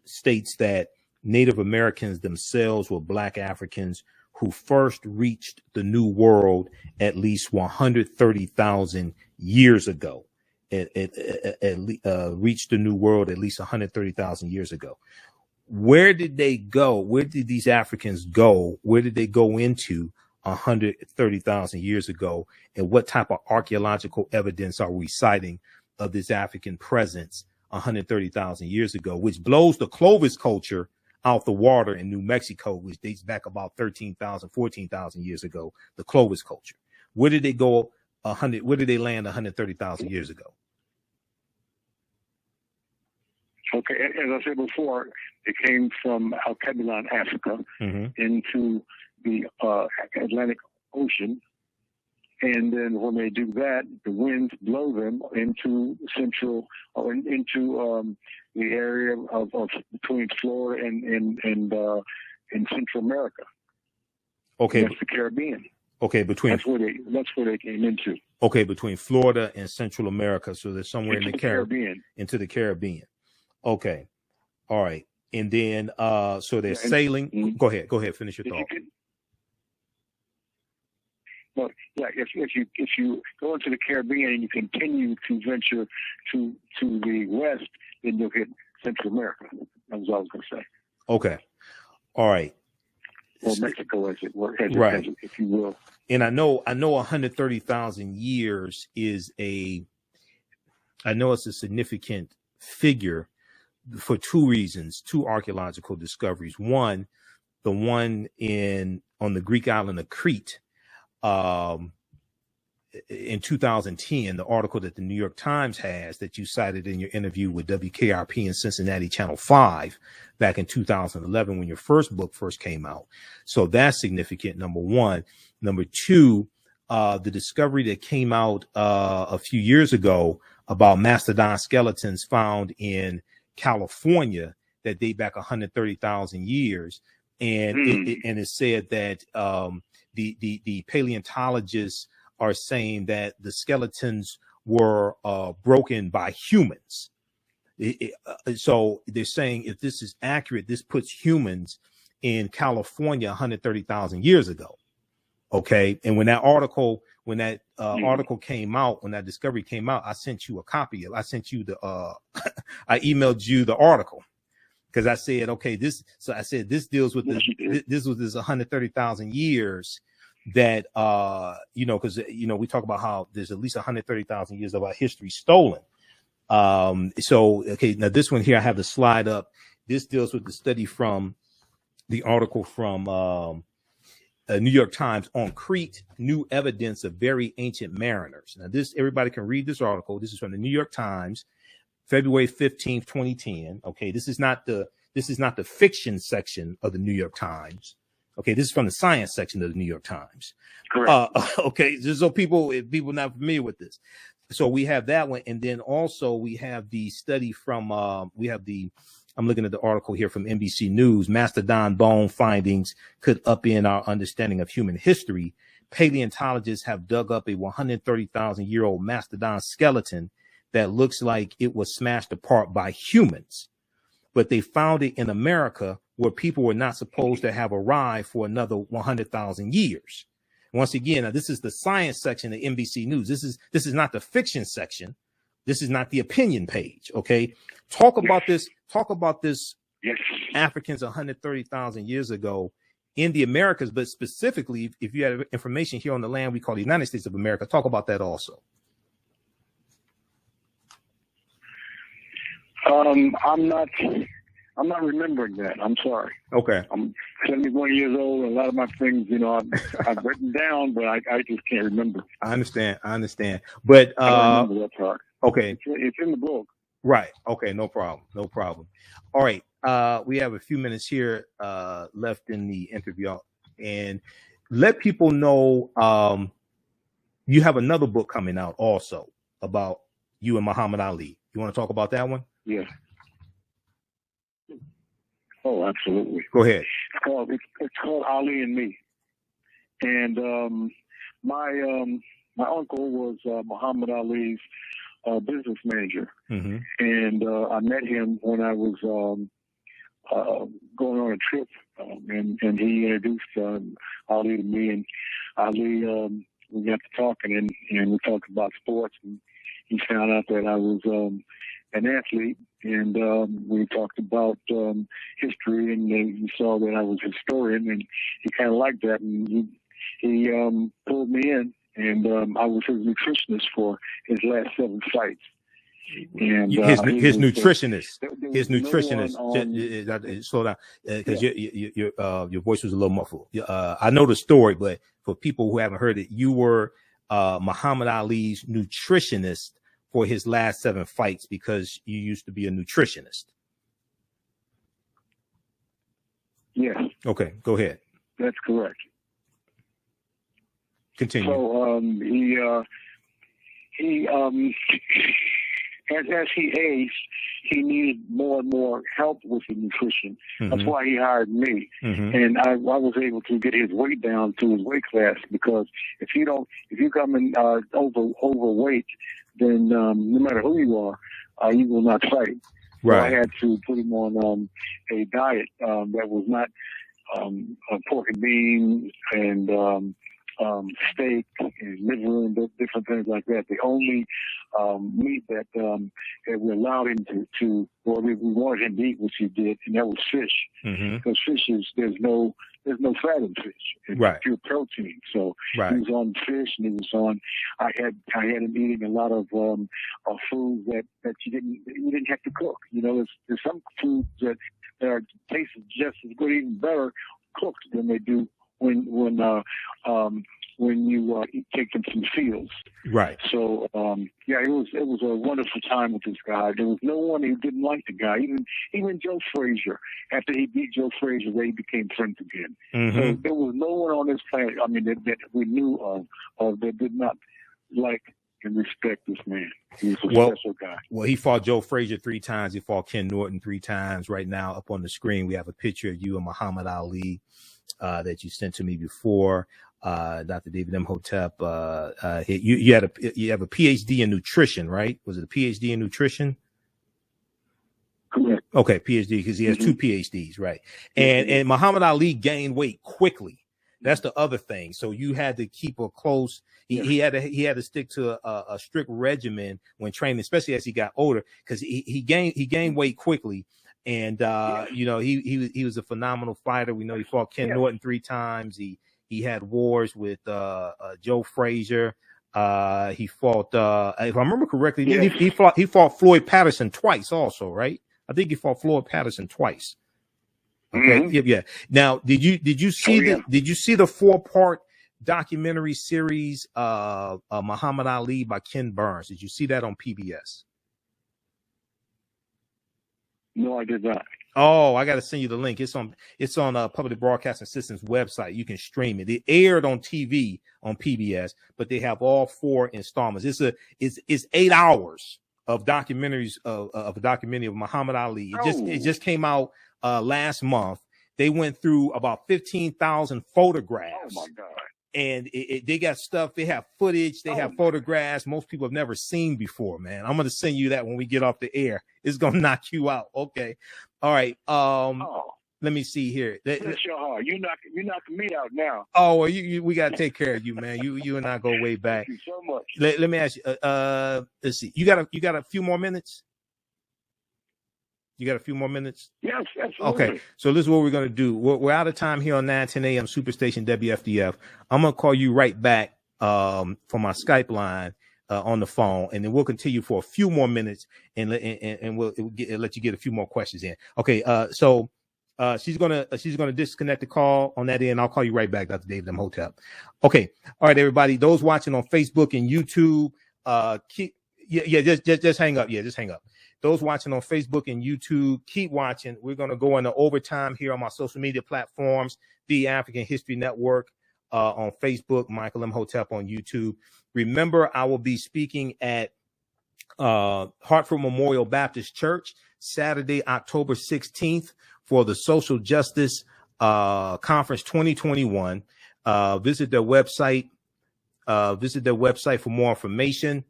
states that Native Americans themselves were Black Africans who first reached the New World at least 130,000 years ago. Reached the New World at least 130,000 years ago. Where did they go? Where did these Africans go? Where did they go into 130,000 years ago? And what type of archaeological evidence are we citing of this African presence 130,000 years ago, which blows the Clovis culture out the water in New Mexico, which dates back about 13,000, 14,000 years ago, the Clovis culture. Where did they go? Where did they land 130,000 years ago? Okay, as I said before, it came from Alkebulan, Africa, into the Atlantic Ocean, and then when they do that, the winds blow them into central, or into the area of between Florida and Central America. Okay, and that's the Caribbean. Okay, that's where they came into. Okay, between Florida and Central America, so they're somewhere in the Caribbean. Into the Caribbean. Okay, all right, and then so they're sailing. Go ahead, finish your thought. Well, yeah, if you go into the Caribbean and you continue to venture to the west, then you'll hit Central America. That's what I was going to say. Okay, all right. or Mexico, as it were, right, if you will. And I know 130,000 years is I know it's a significant figure for two reasons, two archaeological discoveries. One, the one on the Greek island of Crete, in 2010, the article that the New York Times has that you cited in your interview with WKRP in Cincinnati Channel 5 back in 2011 when your first book first came out. So that's significant, number one. Number two, the discovery that came out a few years ago about mastodon skeletons found in California that date back 130,000 years. And it said that the paleontologists are saying that the skeletons were broken by humans. So they're saying if this is accurate, this puts humans in California 130,000 years ago. Okay. And when that article came out, when that discovery came out, I sent you a copy of it. I sent you I emailed you the article because I said, okay, this deals with this was this 130,000 years that, because, we talk about how there's at least 130,000 years of our history stolen. Okay, now this one here, I have the slide up. This deals with the study from the article from New York Times on Crete, new evidence of very ancient mariners. Now everybody can read this article. This is from the New York Times, February 15th, 2010. Okay, this is not the fiction section of the New York Times. Okay, this is from the science section of the New York Times. Correct. Okay, just so people not familiar with this. So we have that one, and then also we have the study from I'm looking at the article here from NBC News. Mastodon bone findings could upend our understanding of human history. Paleontologists have dug up a 130,000-year-old mastodon skeleton that looks like it was smashed apart by humans, but they found it in America where people were not supposed to have arrived for another 100,000 years. Once again, now this is the science section of NBC News. This is not the fiction section. This is not the opinion page. Okay. Talk about this. Yes. Africans 130,000 years ago in the Americas, but specifically, if you have information here on the land we call the United States of America, talk about that also. I'm not remembering that. I'm sorry. Okay. I'm 71 years old. A lot of my things, I've written down, but I just can't remember. I understand. But I don't remember that part. Okay. It's in the book. Right. Okay. No problem. All right. We have a few minutes here left in the interview, and let people know you have another book coming out also about you and Muhammad Ali. You want to talk about that one? Yeah. Oh, absolutely. Go ahead. It's called Ali and Me, and my uncle was Muhammad Ali's business manager, and I met him when I was going on a trip, and he introduced Ali to me, and Ali, we got to talking, and we talked about sports, and he found out that I was an athlete, and we talked about history, and he saw that I was a historian, and he kind of liked that, and he pulled me in, and I was his nutritionist for his last 7 fights. And his nutritionist. Slow down, because your voice was a little muffled. I know the story, but for people who haven't heard it, you were Muhammad Ali's nutritionist for his last 7 fights because you used to be a nutritionist. Yes. Okay, go ahead. That's correct. Continue. So he as he aged, he needed more and more help with the nutrition. That's why he hired me, and I was able to get his weight down to his weight class, because if you come in overweight, then no matter who you are, you will not fight. Right. So I had to put him on a diet that was not pork and beans and steak and liver and different things like that. The only meat that we allowed him to, or we wanted him to eat, which he did, and that was fish. Because fish there's no there's no fat in fish. It's Right. pure protein. So Right. he was on fish, and he was on. I had him eating a lot of foods that you didn't have to cook. You know, there's some foods that are taste just as good, even better cooked than they do when you take them from the fields. Right. So yeah, it was a wonderful time with this guy. There was no one who didn't like the guy. Even Joe Frazier. After he beat Joe Frazier, they became friends again. Mm-hmm. So there was no one on this planet, I mean, that we knew of that did not like and respect this man. He was a special guy. Well, he fought Joe Frazier 3 times. He fought Ken Norton 3 times. Right now, up on the screen, we have a picture of you and Muhammad Ali that you sent to me before. Dr. David Imhotep. You have a PhD in nutrition, right? Was it a PhD in nutrition? Correct. Okay, PhD, because he has 2 PhDs, right? And Muhammad Ali gained weight quickly. That's the other thing. So you had to keep a close. He had to stick to a strict regimen when training, especially as he got older, because he gained weight quickly. And you know, he was a phenomenal fighter. We know he fought Ken Norton 3 times. He had wars with Joe Frazier. He fought, if I remember correctly, he fought Floyd Patterson twice, also, right? I think he fought Floyd Patterson twice. Okay, Mm-hmm. yeah. Now, did you see the 4-part documentary series Muhammad Ali by Ken Burns? Did you see that on PBS? No, I did not. Oh, I got to send you the link. It's on Public Broadcasting System's website. You can stream it. It aired on TV on PBS, but they have all 4 installments. It's 8 hours of documentaries of a documentary of Muhammad Ali. It just came out last month. They went through about 15,000 photographs. Oh my God. And they got stuff. They have footage. They have photographs most people have never seen before, man. I'm going to send you that when we get off the air. It's going to knock you out. Okay. All right. Let me see here. Bless your heart. You're knocking me out now. Oh, well, we got to take care of you, man. You and I go way back. Thank you so much. Let me ask you, let's see. You got a few more minutes? You got a few more minutes? Yes, absolutely. Okay, so this is what we're going to do. We're out of time here on 910 a.m. Superstation WFDF. I'm going to call you right back for my Skype line on the phone, and then we'll continue for a few more minutes, and we'll let you get a few more questions in. Okay, so she's gonna disconnect the call on that end. I'll call you right back, Dr. David Imhotep. Okay, all right, everybody. Those watching on Facebook and YouTube, just hang up. Yeah, just hang up. Those watching on Facebook and YouTube, keep watching. We're going to go into overtime here on my social media platforms, The African History Network on Facebook, Michael Imhotep on YouTube. Remember, I will be speaking at Hartford Memorial Baptist Church Saturday, October 16th for the Social Justice Conference 2021. Visit their website for more information.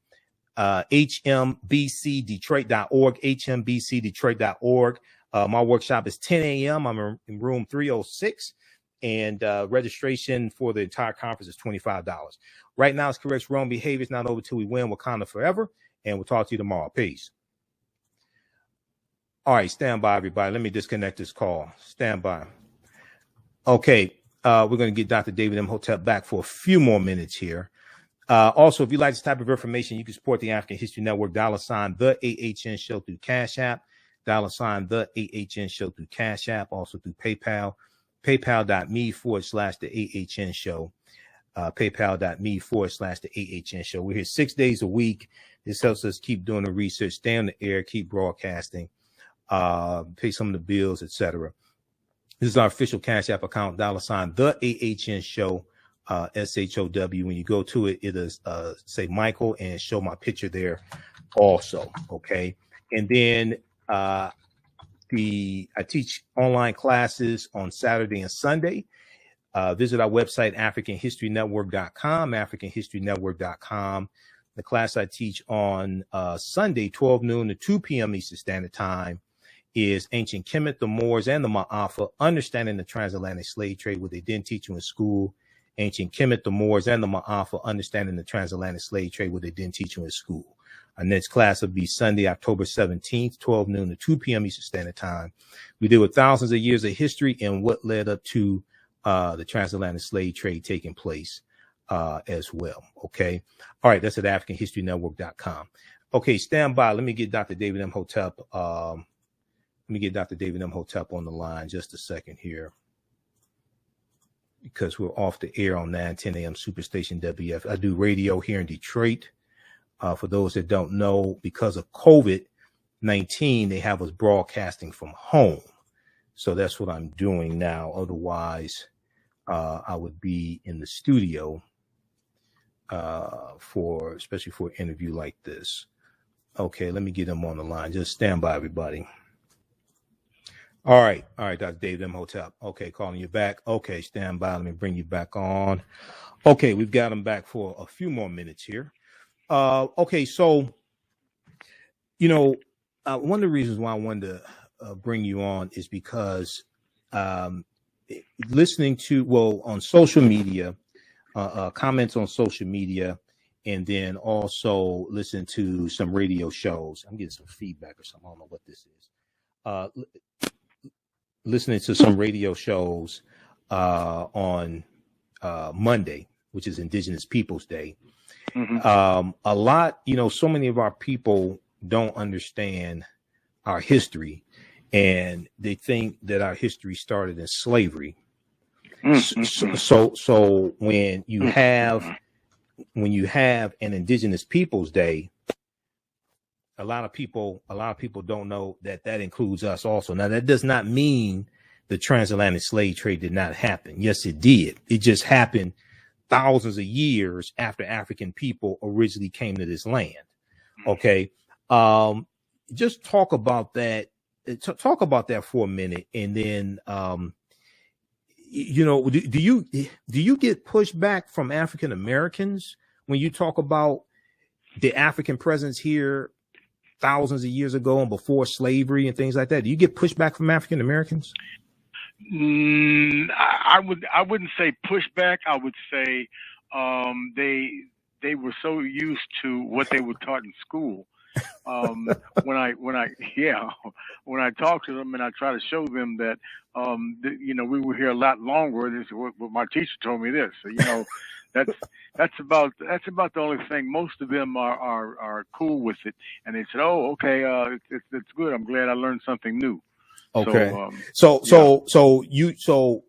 hmbcdetroit.org, hmbcdetroit.org. My workshop is 10 a.m. I'm in room 306, and registration for the entire conference is $25. Right now, it's correct wrong behavior. It's not over till we win. Wakanda forever, and we'll talk to you tomorrow. Peace. All right, stand by, everybody. Let me disconnect this call. Stand by. Okay, we're going to get Dr. David Imhotep back for a few more minutes here. Also, if you like this type of information, you can support the African History Network, $ the AHN Show through Cash App, $ the AHN Show through Cash App, also through PayPal, paypal.me/the AHN Show, paypal.me/the AHN Show. We're here 6 days a week. This helps us keep doing the research, stay on the air, keep broadcasting, pay some of the bills, etc. This is our official Cash App account, $ the AHN Show. SHOW. When you go to it, it'll say Michael and show my picture there also. Okay. And then I teach online classes on Saturday and Sunday. Visit our website, AfricanHistoryNetwork.com, AfricanHistoryNetwork.com. The class I teach on Sunday, 12 noon to 2 p.m. Eastern Standard Time, is Ancient Kemet, the Moors, and the Ma'afa, Understanding the Transatlantic Slave Trade, what they didn't teach you in school. Ancient Kemet, the Moors, and the Ma'afa, Understanding the Transatlantic Slave Trade, what they didn't teach you in school. Our next class will be Sunday, October 17th, 12 noon to 2 p.m. Eastern Standard Time. We deal with thousands of years of history and what led up to the transatlantic slave trade taking place as well. Okay. All right. That's at AfricanHistoryNetwork.com. Okay. Stand by. Let me get Dr. David Imhotep. Let me get Dr. David Imhotep on the line just a second here, because we're off the air on 9:10 a.m. Superstation WF. I do radio here in Detroit. For those that don't know, because of COVID-19, they have us broadcasting from home. So that's what I'm doing now. Otherwise, I would be in the studio especially for an interview like this. Okay, let me get them on the line. Just stand by, everybody. All right, Dr. David Imhotep. Okay, calling you back. Okay, stand by. Let me bring you back on. Okay, we've got him back for a few more minutes here. Okay, so, one of the reasons why I wanted to bring you on is because listening to, on social media, comments on social media, and then also listen to some radio shows. I'm getting some feedback or something. I don't know what this is. Listening to some radio shows on Monday, which is Indigenous Peoples Day. Mm-hmm. A lot, so many of our people don't understand our history, and they think that our history started in slavery. Mm-hmm. So when you have an Indigenous Peoples Day, a lot of people don't know that includes us also. Now, that does not mean the transatlantic slave trade did not happen. Yes, it did. It just happened thousands of years after African people originally came to this land. Okay. Just talk about that. Talk about that for a minute. And then, do you get pushback from African Americans when you talk about the African presence here thousands of years ago and before slavery and things like that? Do you get pushback from African Americans? I wouldn't say pushback. I would say they were so used to what they were taught in school. When I talk to them and I try to show them that we were here a lot longer. This is what my teacher told me this. So, that's about the only thing. Most of them are cool with it, and they said, "Oh, okay, it's good. I'm glad I learned something new." Okay. So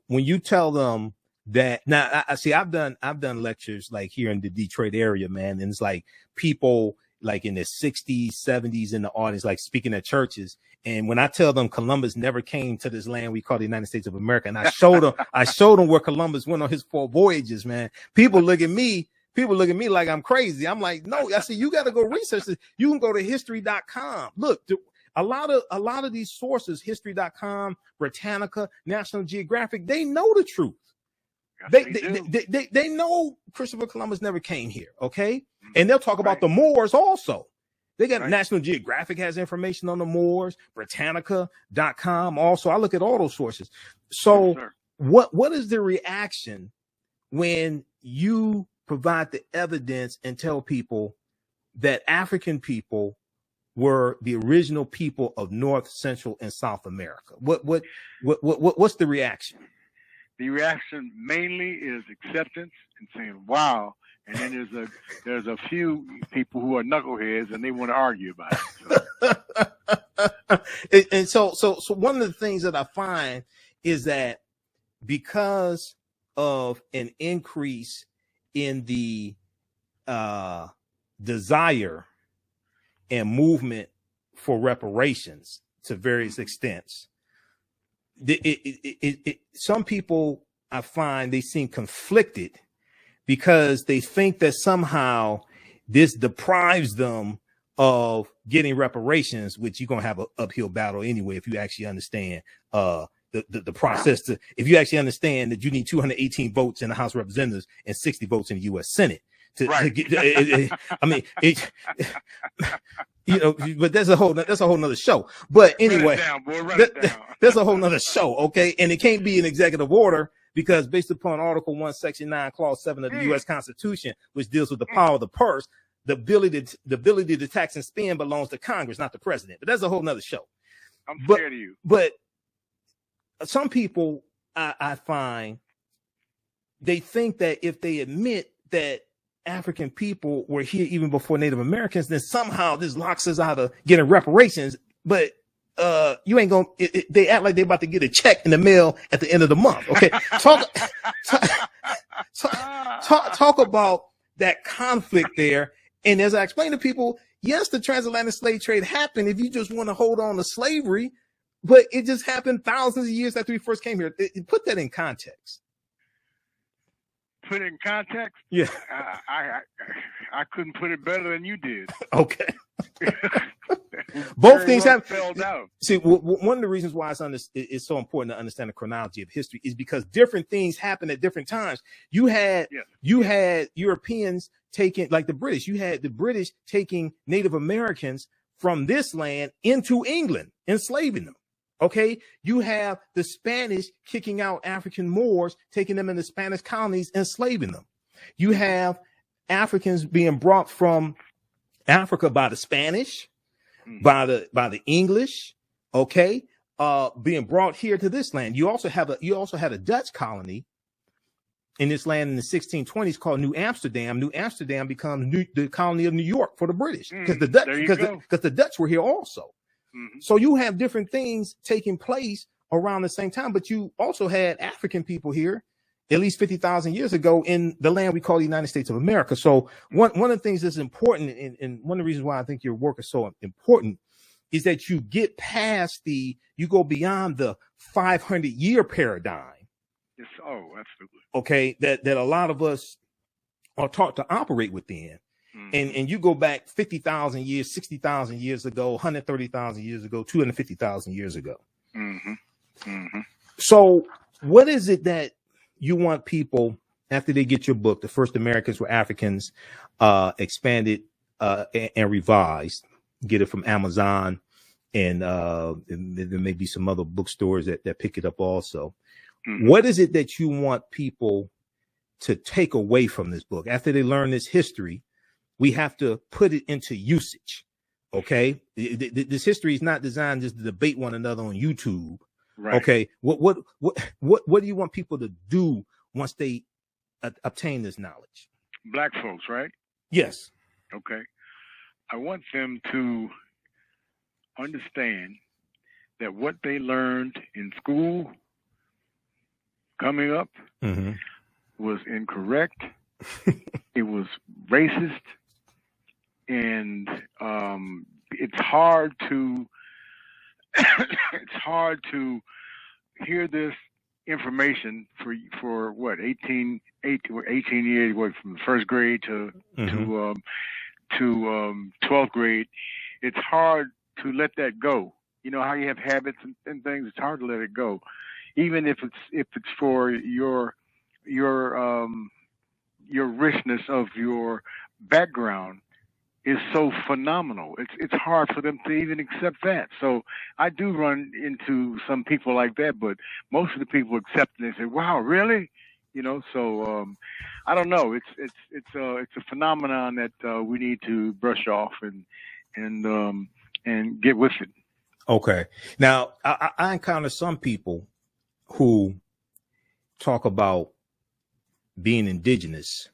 when you tell them that, now I see, I've done lectures like here in the Detroit area, man, and it's like people like in the 60s, 70s in the audience, like speaking at churches. And when I tell them Columbus never came to this land we call the United States of America, and I showed them where Columbus went on his 4 voyages, man, people look at me like I'm crazy. I'm like, no, I said, you got to go research this. You can go to history.com. Look, a lot of these sources, history.com, Britannica, National Geographic, they know the truth. They know Christopher Columbus never came here, okay? And they'll talk about the Moors also. They got National Geographic has information on the Moors, Britannica.com also. I look at all those sources. So what is the reaction when you provide the evidence and tell people that African people were the original people of North, Central, and South America? What's the reaction? The reaction mainly is acceptance and saying, wow. And then there's a few people who are knuckleheads and they want to argue about it. And so one of the things that I find is that because of an increase in the desire and movement for reparations to various extents, some people, I find, they seem conflicted because they think that somehow this deprives them of getting reparations, which you're going to have an uphill battle anyway if you actually understand the process. If you actually understand that you need 218 votes in the House of Representatives and 60 votes in the U.S. Senate to get, I mean, but that's a whole nother show. But anyway, that's a whole nother show. Okay. And it can't be an executive order because based upon Article 1, Section 9, Clause 7 of the U.S. Constitution, which deals with the power of the purse, the ability to tax and spend belongs to Congress, not the president. But that's a whole nother show. I'm scared of you. But some people I find they think that if they admit that African people were here even before Native Americans, then somehow this locks us out of getting reparations. But you ain't gonna. They act like they're about to get a check in the mail at the end of the month. Okay, talk about that conflict there. And as I explained to people, yes, the transatlantic slave trade happened. If you just want to hold on to slavery, but it just happened thousands of years after we first came here. Put that in context. Put it in context? Yeah. I couldn't put it better than you did. Okay. Both things have spelled out. See, one of the reasons why it's so important to understand the chronology of history is because different things happen at different times. You had Europeans taking, like the British. You had the British taking Native Americans from this land into England, enslaving them. Okay, you have the Spanish kicking out African Moors, taking them into Spanish colonies, enslaving them. You have Africans being brought from Africa by the Spanish, by the English, okay, being brought here to this land. You also had a Dutch colony in this land in the 1620s called New Amsterdam. New Amsterdam becomes the colony of New York for the British because the Dutch were here also. Mm-hmm. So you have different things taking place around the same time, but you also had African people here at least 50,000 years ago in the land we call the United States of America. So one of the things that's important, and one of the reasons why I think your work is so important, is that you get past you go beyond the 500-year paradigm. Yes. Oh, absolutely. Okay, that a lot of us are taught to operate within. And you go back 50,000 years, 60,000 years ago, 130,000 years ago, 250,000 years ago. Mm-hmm. Mm-hmm. So what is it that you want people, after they get your book, The First Americans Were Africans, expanded and revised, get it from Amazon, and there may be some other bookstores that pick it up also. Mm-hmm. What is it that you want people to take away from this book? After they learn this history, we have to put it into usage. Okay, this history is not designed just to debate one another on YouTube. Right. Okay, what do you want people to do once they obtain this knowledge? Black folks, right? Yes. Okay, I want them to understand that what they learned in school coming up was incorrect. It was racist. And it's hard to hear this information for what 18 years, from the first grade to 12th grade. It's hard to let that go. You know how you have habits and things. It's hard to let it go, even if it's for your richness of your background is so phenomenal. It's hard for them to even accept that. So I do run into some people like that, but most of the people accept it and say, "Wow, really?" You know. So I don't know. It's a phenomenon that we need to brush off and get with it. Okay. Now I encounter some people who talk about being indigenous.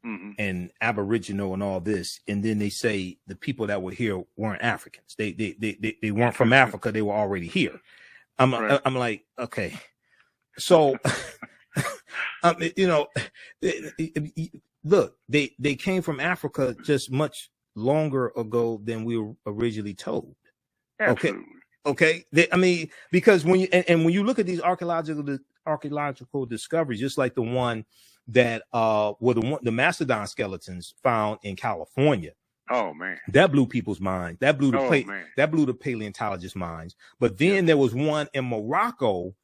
Mm-hmm. And Aboriginal and all this, and then they say the people that were here weren't Africans. They weren't from Africa. They were already here. I'm like, okay, so look, they came from Africa just much longer ago than we were originally told. Absolutely. Okay. Because when you look at these archaeological discoveries, just like the one that were the mastodon skeletons found in California. Oh man, that blew people's minds. That blew the paleontologists' minds. But then there was one in Morocco,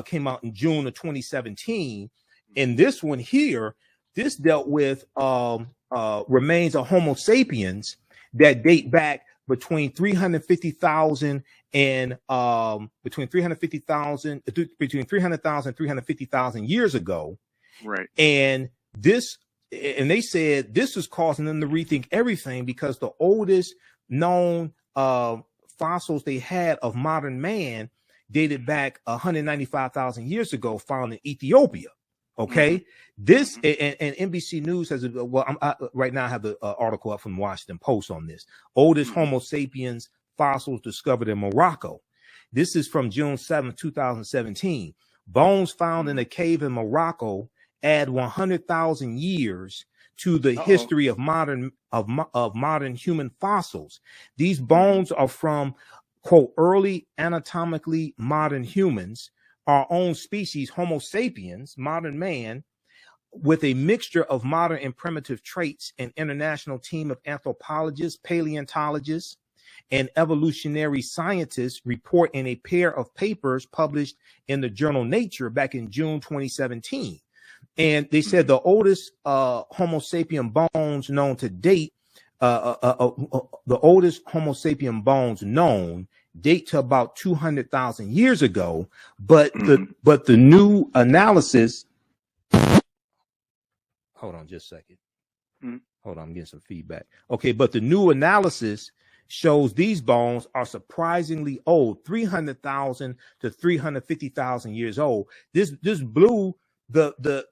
came out in June of 2017, and this one here, this dealt with remains of Homo sapiens that date back between 300,000 and 350,000 years ago. Right. And they said this was causing them to rethink everything because the oldest known fossils they had of modern man dated back 195,000 years ago, found in Ethiopia. Okay. This and NBC News has right now I have the article up from the Washington Post on this. Oldest Homo sapiens fossils discovered in Morocco. This is from June 7th, 2017. Bones found in a cave in Morocco add 100,000 years to the history of modern human fossils. These bones are from, quote, early anatomically modern humans, our own species, Homo sapiens, modern man, with a mixture of modern and primitive traits. An international team of anthropologists, paleontologists, and evolutionary scientists report in a pair of papers published in the journal Nature back in June 2017. And they said the oldest Homo sapien bones known to date, the oldest Homo sapien bones known date to about 200,000 years ago. But the new analysis. Hold on just a second. Hold on, I'm getting some feedback. Okay, but the new analysis shows these bones are surprisingly old, 300,000 to 350,000 years old. This blew the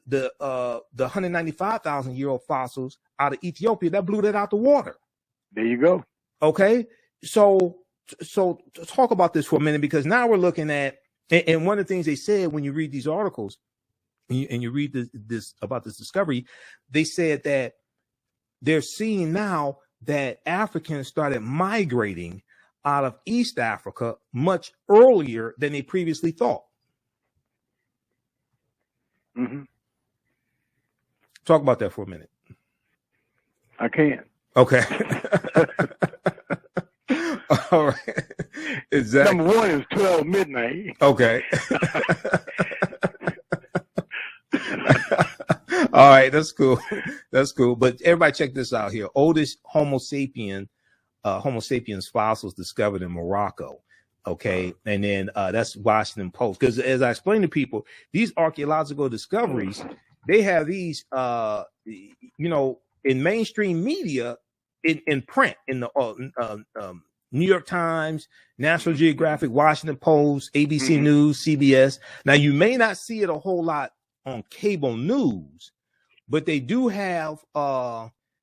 195,000 year old fossils out of Ethiopia. That blew that out the water. There you go. Okay, so talk about this for a minute, because now we're looking at, and one of the things they said when you read these articles and you read this about this discovery, they said that they're seeing now that Africans started migrating out of East Africa much earlier than they previously thought. Talk about that for a minute. I can. Okay. All right. Exactly. Number one is 12 midnight. Okay. All right, that's cool. That's cool. But everybody check this out here. Oldest Homo sapiens fossils discovered in Morocco. Okay. And then that's Washington Post. Because as I explained to people, these archaeological discoveries, they have these in mainstream media, in print, in the New York Times, National Geographic, Washington Post, ABC News, CBS. Now you may not see it a whole lot on cable news, but they do have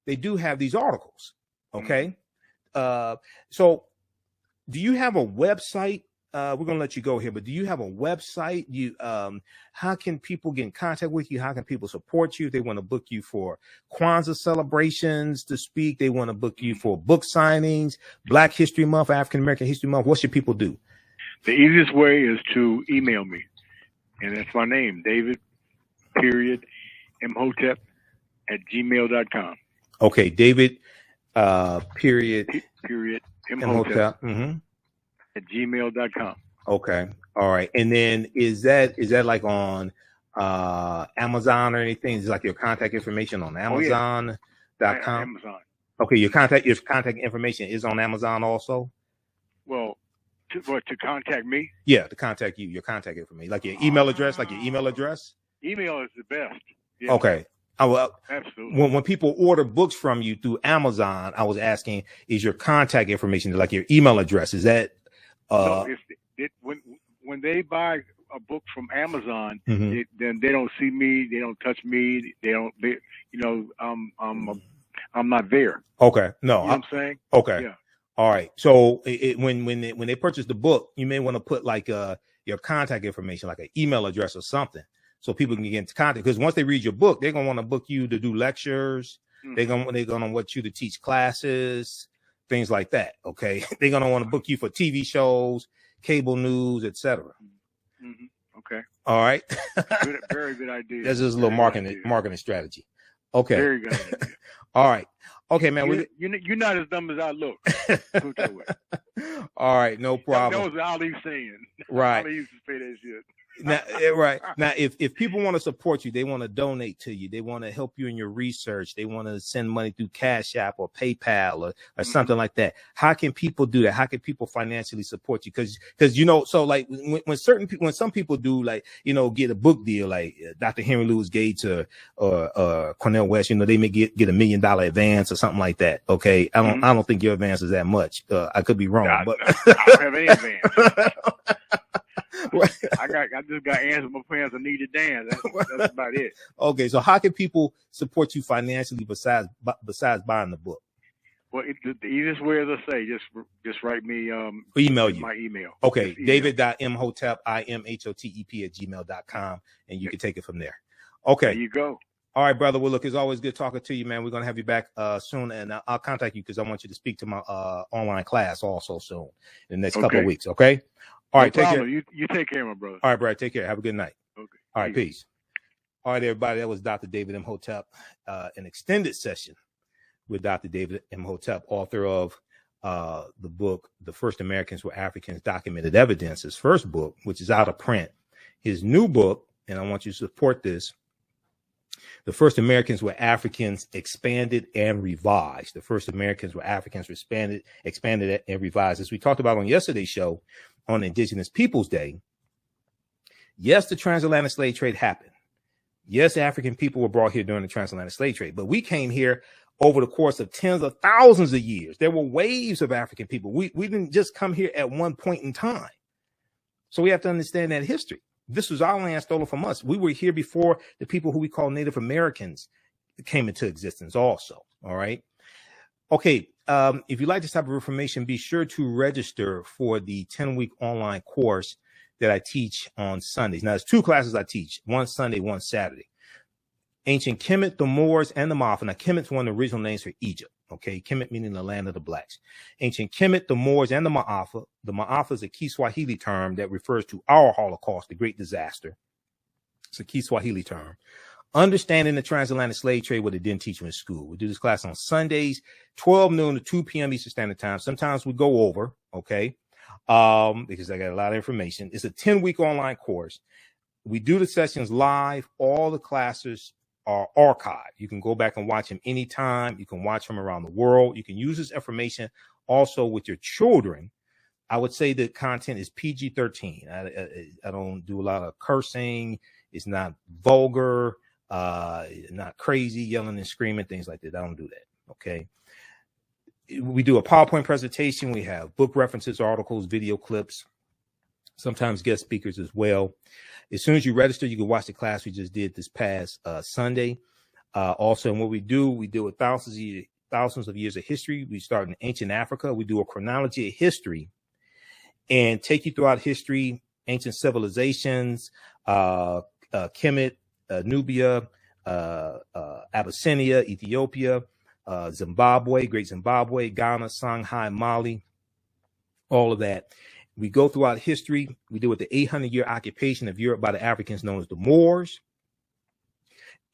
these articles. Okay. So do you have a website? We're gonna let you go here, but do you have a website? How can people get in contact with you? How can people support you if they want to book you for Kwanzaa celebrations to speak? They want to book you for book signings, Black History Month, African American History Month. What should people do? The easiest way is to email me, and that's my name, David Imhotep @gmail.com. Okay, David Imhotep @gmail.com. Okay, all right. And then is that like on Amazon or anything? Is it like your contact information on Amazon.com? Amazon. Okay, your contact information is on Amazon also? Well, to contact me? Yeah, to contact you, your contact information, like your email address, Email is the best. Yeah. Okay. Absolutely. When people order books from you through Amazon, I was asking, is your contact information, like your email address, is that? No, when they buy a book from Amazon, then they don't see me, they don't touch me, I'm not there. Okay. No, you know what I'm saying? Okay. Yeah. All right. So when they purchase the book, you may want to put like your contact information, like an email address or something, so people can get into contact. Because once they read your book, they're gonna want to book you to do lectures. They're gonna want you to teach classes, things like that. Okay. They're gonna want to book you for TV shows, cable news, etc. Okay. All right. Very good idea. That's just a little marketing strategy. Okay. Very good idea. All right. Okay, man. You're not as dumb as I look. All right, no problem. That was Ali saying. Right. Ali used to say that shit. Now, right. Now, if people want to support you, they want to donate to you, they want to help you in your research, they want to send money through Cash App or PayPal or something like that. How can people do that? How can people financially support you? Because so like when some people do, like, get a book deal, like Dr. Henry Louis Gates or Cornel West, they may get $1 million advance or something like that. Okay, I don't think your advance is that much. I could be wrong, but I don't have any advance. I just got ants in my pants and need to dance. That's about it. Okay, so how can people support you financially besides buying the book? Well, the easiest way, as I say, just write me. Email you. My email. Okay, David.imhotep, imhotep@gmail.com, and you can take it from there. Okay. There you go. All right, brother. Well, look, it's always good talking to you, man. We're going to have you back soon, and I'll contact you because I want you to speak to my online class also soon in the next couple of weeks, okay? All right, take care. You take care, my brother. All right, Brad, take care. Have a good night. Okay. All right, peace. All right, everybody. That was Dr. David Imhotep, an extended session with Dr. David Imhotep, author of the book, The First Americans Were Africans, Documented Evidence, his first book, which is out of print. His new book, and I want you to support this, The First Americans Were Africans, Expanded and Revised. The First Americans Were Africans, expanded and revised. As we talked about on yesterday's show on Indigenous Peoples Day, yes, the transatlantic slave trade happened. Yes, African people were brought here during the transatlantic slave trade, but we came here over the course of tens of thousands of years. There were waves of African people. We didn't just come here at one point in time. So we have to understand that history. This was our land stolen from us. We were here before the people who we call Native Americans came into existence also. All right. Okay. If you like this type of information, be sure to register for the 10-week online course that I teach on Sundays. Now, there's two classes I teach, one Sunday, one Saturday. Ancient Kemet, the Moors, and the Ma'afa. Now, Kemet's one of the original names for Egypt. Okay, Kemet meaning the land of the blacks. Ancient Kemet, the Moors, and the Ma'afa. The Ma'afa is a Kiswahili term that refers to our Holocaust, the Great Disaster. It's a Kiswahili term. Understanding the transatlantic slave trade, what they didn't teach you in school. We do this class on Sundays, 12 noon to 2 p.m. Eastern Standard Time. Sometimes we go over, okay, because I got a lot of information. It's a 10-week online course. We do the sessions live. All the classes are archived. You can go back and watch them anytime. You can watch them around the world. You can use this information also with your children. I would say the content is PG-13. I don't do a lot of cursing. It's not vulgar, not crazy, yelling and screaming, things like that. I don't do that. Okay. We do a PowerPoint presentation. We have book references, articles, video clips, sometimes guest speakers as well. As soon as you register, you can watch the class we just did this past Sunday. Also, and what we deal with thousands of years of history. We start in ancient Africa. We do a chronology of history and take you throughout history, ancient civilizations, Kemet, Nubia, Abyssinia, Ethiopia, Zimbabwe, Great Zimbabwe, Ghana, Songhai, Mali, all of that. We go throughout history. We deal with the 800-year occupation of Europe by the Africans known as the Moors.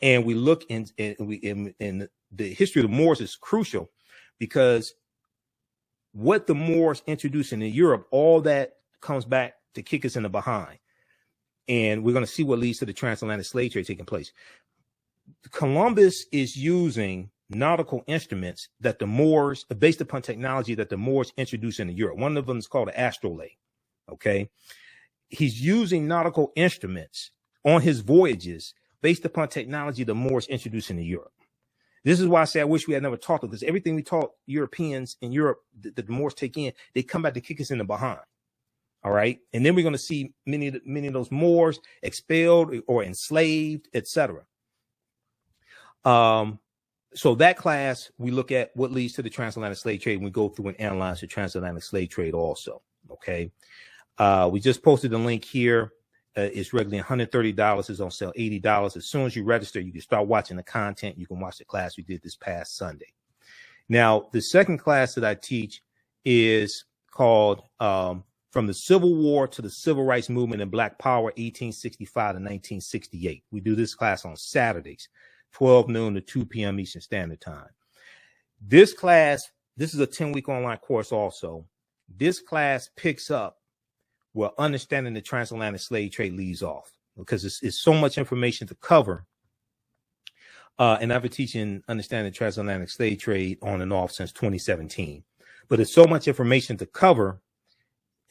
And we look in the history of the Moors is crucial because what the Moors introduced in Europe, all that comes back to kick us in the behind. And we're going to see what leads to the transatlantic slave trade taking place. Columbus is using nautical instruments that the Moors, based upon technology that the Moors introduced into Europe. One of them is called an astrolabe. Okay. He's using nautical instruments on his voyages based upon technology the Moors introduced into Europe. This is why I say I wish we had never taught them, because everything we taught Europeans in Europe that the Moors take in, they come back to kick us in the behind. All right. And then we're going to see many of those Moors expelled or enslaved, etc. So that class, we look at what leads to the transatlantic slave trade, and we go through and analyze the transatlantic slave trade also. Okay. We just posted a link here. It's regularly $130. It's on sale $80. As soon as you register, you can start watching the content. You can watch the class we did this past Sunday. Now, the second class that I teach is called From the Civil War to the Civil Rights Movement and Black Power, 1865 to 1968. We do this class on Saturdays, 12 noon to 2 p.m. Eastern Standard Time. This class, this is a 10-week online course also. This class picks up where understanding the transatlantic slave trade leaves off, because it's so much information to cover. And I've been teaching understanding the transatlantic slave trade on and off since 2017. But it's so much information to cover,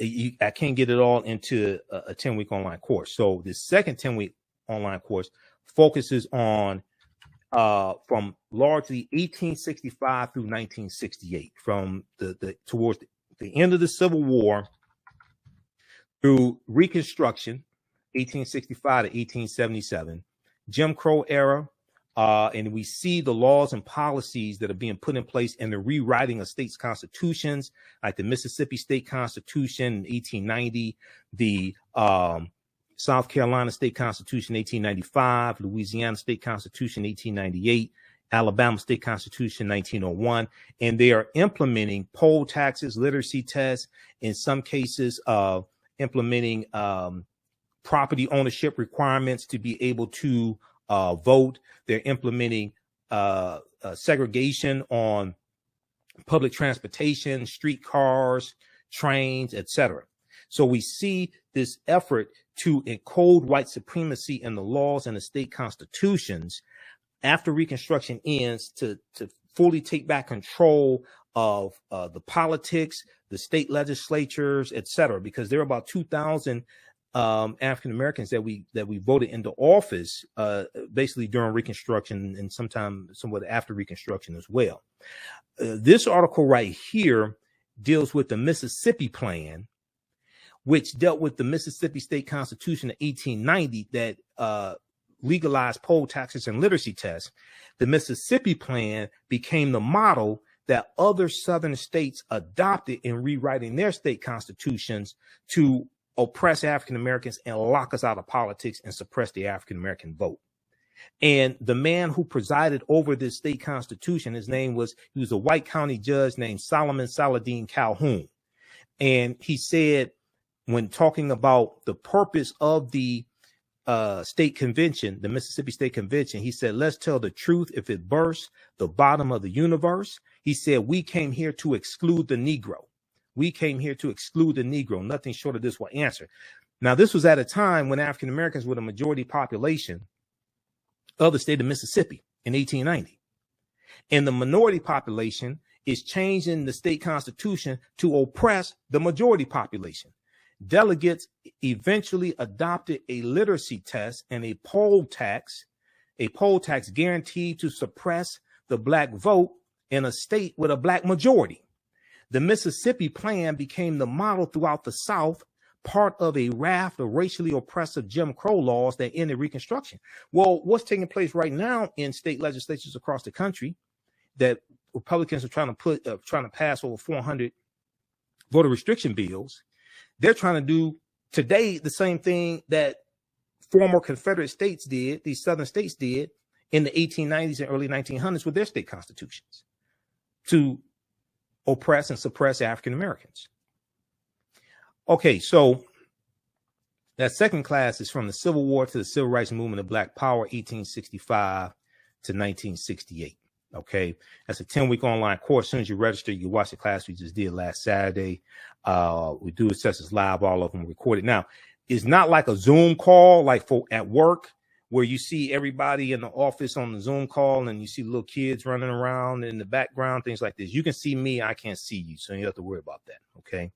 I can't get it all into a 10-week online course. So the second 10-week online course focuses on from largely 1865 through 1968, from towards the end of the Civil War through Reconstruction, 1865 to 1877, Jim Crow era, and we see the laws and policies that are being put in place and the rewriting of states' constitutions, like the Mississippi State Constitution in 1890, the South Carolina State Constitution 1895, Louisiana State Constitution 1898, Alabama State Constitution 1901, and they are implementing poll taxes, literacy tests, in some cases implementing property ownership requirements to be able to vote. They're implementing segregation on public transportation, streetcars, trains, etc. So we see this effort to encode white supremacy in the laws and the state constitutions after Reconstruction ends to fully take back control of the politics, the state legislatures, etc. Because there are about 2,000 African Americans that we voted into office basically during Reconstruction and somewhat after Reconstruction as well. This article right here deals with the Mississippi Plan, which dealt with the Mississippi State Constitution of 1890 that legalized poll taxes and literacy tests. The Mississippi Plan became the model that other southern states adopted in rewriting their state constitutions to oppress African Americans and lock us out of politics and suppress the African American vote. And the man who presided over this state constitution, he was a white county judge named Solomon Saladin Calhoun. And he said, when talking about the purpose of the state convention, the Mississippi State Convention, he said, let's tell the truth. If it bursts the bottom of the universe, he said, we came here to exclude the Negro. We came here to exclude the Negro. Nothing short of this will answer. Now, this was at a time when African Americans were the majority population of the state of Mississippi in 1890. And the minority population is changing the state constitution to oppress the majority population. Delegates eventually adopted a literacy test and a poll tax guaranteed to suppress the black vote in a state with a black majority. The Mississippi Plan became the model throughout the South, part of a raft of racially oppressive Jim Crow laws that ended Reconstruction. Well, what's taking place right now in state legislatures across the country that Republicans are trying to pass over 400 voter restriction bills? They're trying to do today the same thing that former Confederate states did, these southern states did in the 1890s and early 1900s with their state constitutions, to oppress and suppress African Americans. Okay, so that second class is from the Civil War to the Civil Rights Movement of Black Power, 1865 to 1968. Okay, that's a 10-week online course. As soon as you register, you watch the class we just did last Saturday. We do sessions live, all of them recorded. Now, it's not like a Zoom call, like for at work, where you see everybody in the office on the Zoom call and you see little kids running around in the background, things like this. You can see me, I can't see you, so you don't have to worry about that. Okay,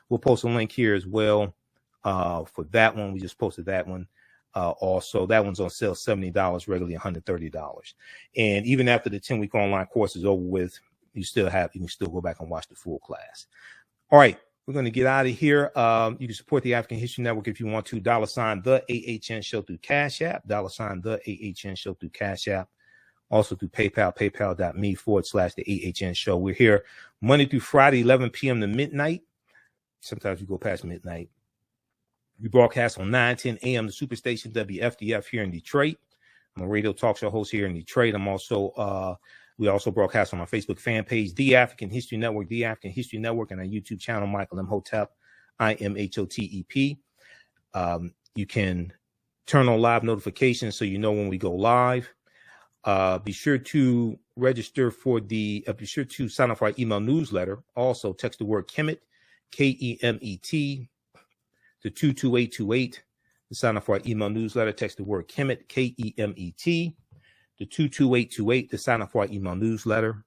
we'll post a link here as well for that one. We just posted that one. Also, that one's on sale $70, regularly $130. And even after the 10-week online course is over with, you can still go back and watch the full class. All right, we're going to get out of here. You can support the African History Network if you want to. $ the AHN Show through Cash App. $ the AHN Show through Cash App. Also through PayPal, paypal.me/the AHN Show. We're here Monday through Friday, 11 p.m. to midnight. Sometimes we go past midnight. We broadcast on 9:10 a.m. the Superstation WFDF here in Detroit. I'm a radio talk show host here in Detroit. We also broadcast on our Facebook fan page, The African History Network, The African History Network, and our YouTube channel, Michael Imhotep, IMHOTEP. You can turn on live notifications so you know when we go live. Be sure to sign up for our email newsletter. Also, text the word Kemet, KEMET, to 22828 to sign up for our email newsletter. Text the word Kemet, KEMET, to 22828 to sign up for our email newsletter.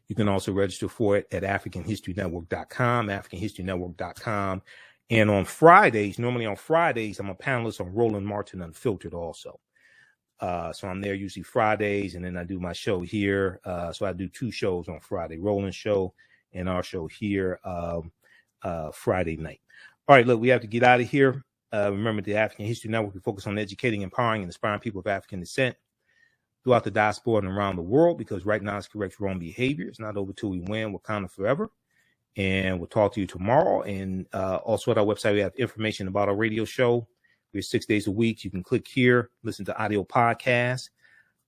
You can also register for it at AfricanHistoryNetwork.com, AfricanHistoryNetwork.com. And on Fridays, normally on Fridays, I'm a panelist on Roland Martin Unfiltered also. So I'm there usually Fridays, and then I do my show here. So I do two shows on Friday, Roland's show and our show here Friday night. All right, look, we have to get out of here. Remember, the African History Network, we focus on educating, empowering, and inspiring people of African descent throughout the diaspora and around the world, because right now it's correct wrong behavior. It's not over till we win. Wakanda forever. And we'll talk to you tomorrow. And also at our website, we have information about our radio show. We're 6 days a week. You can click here, listen to audio podcasts.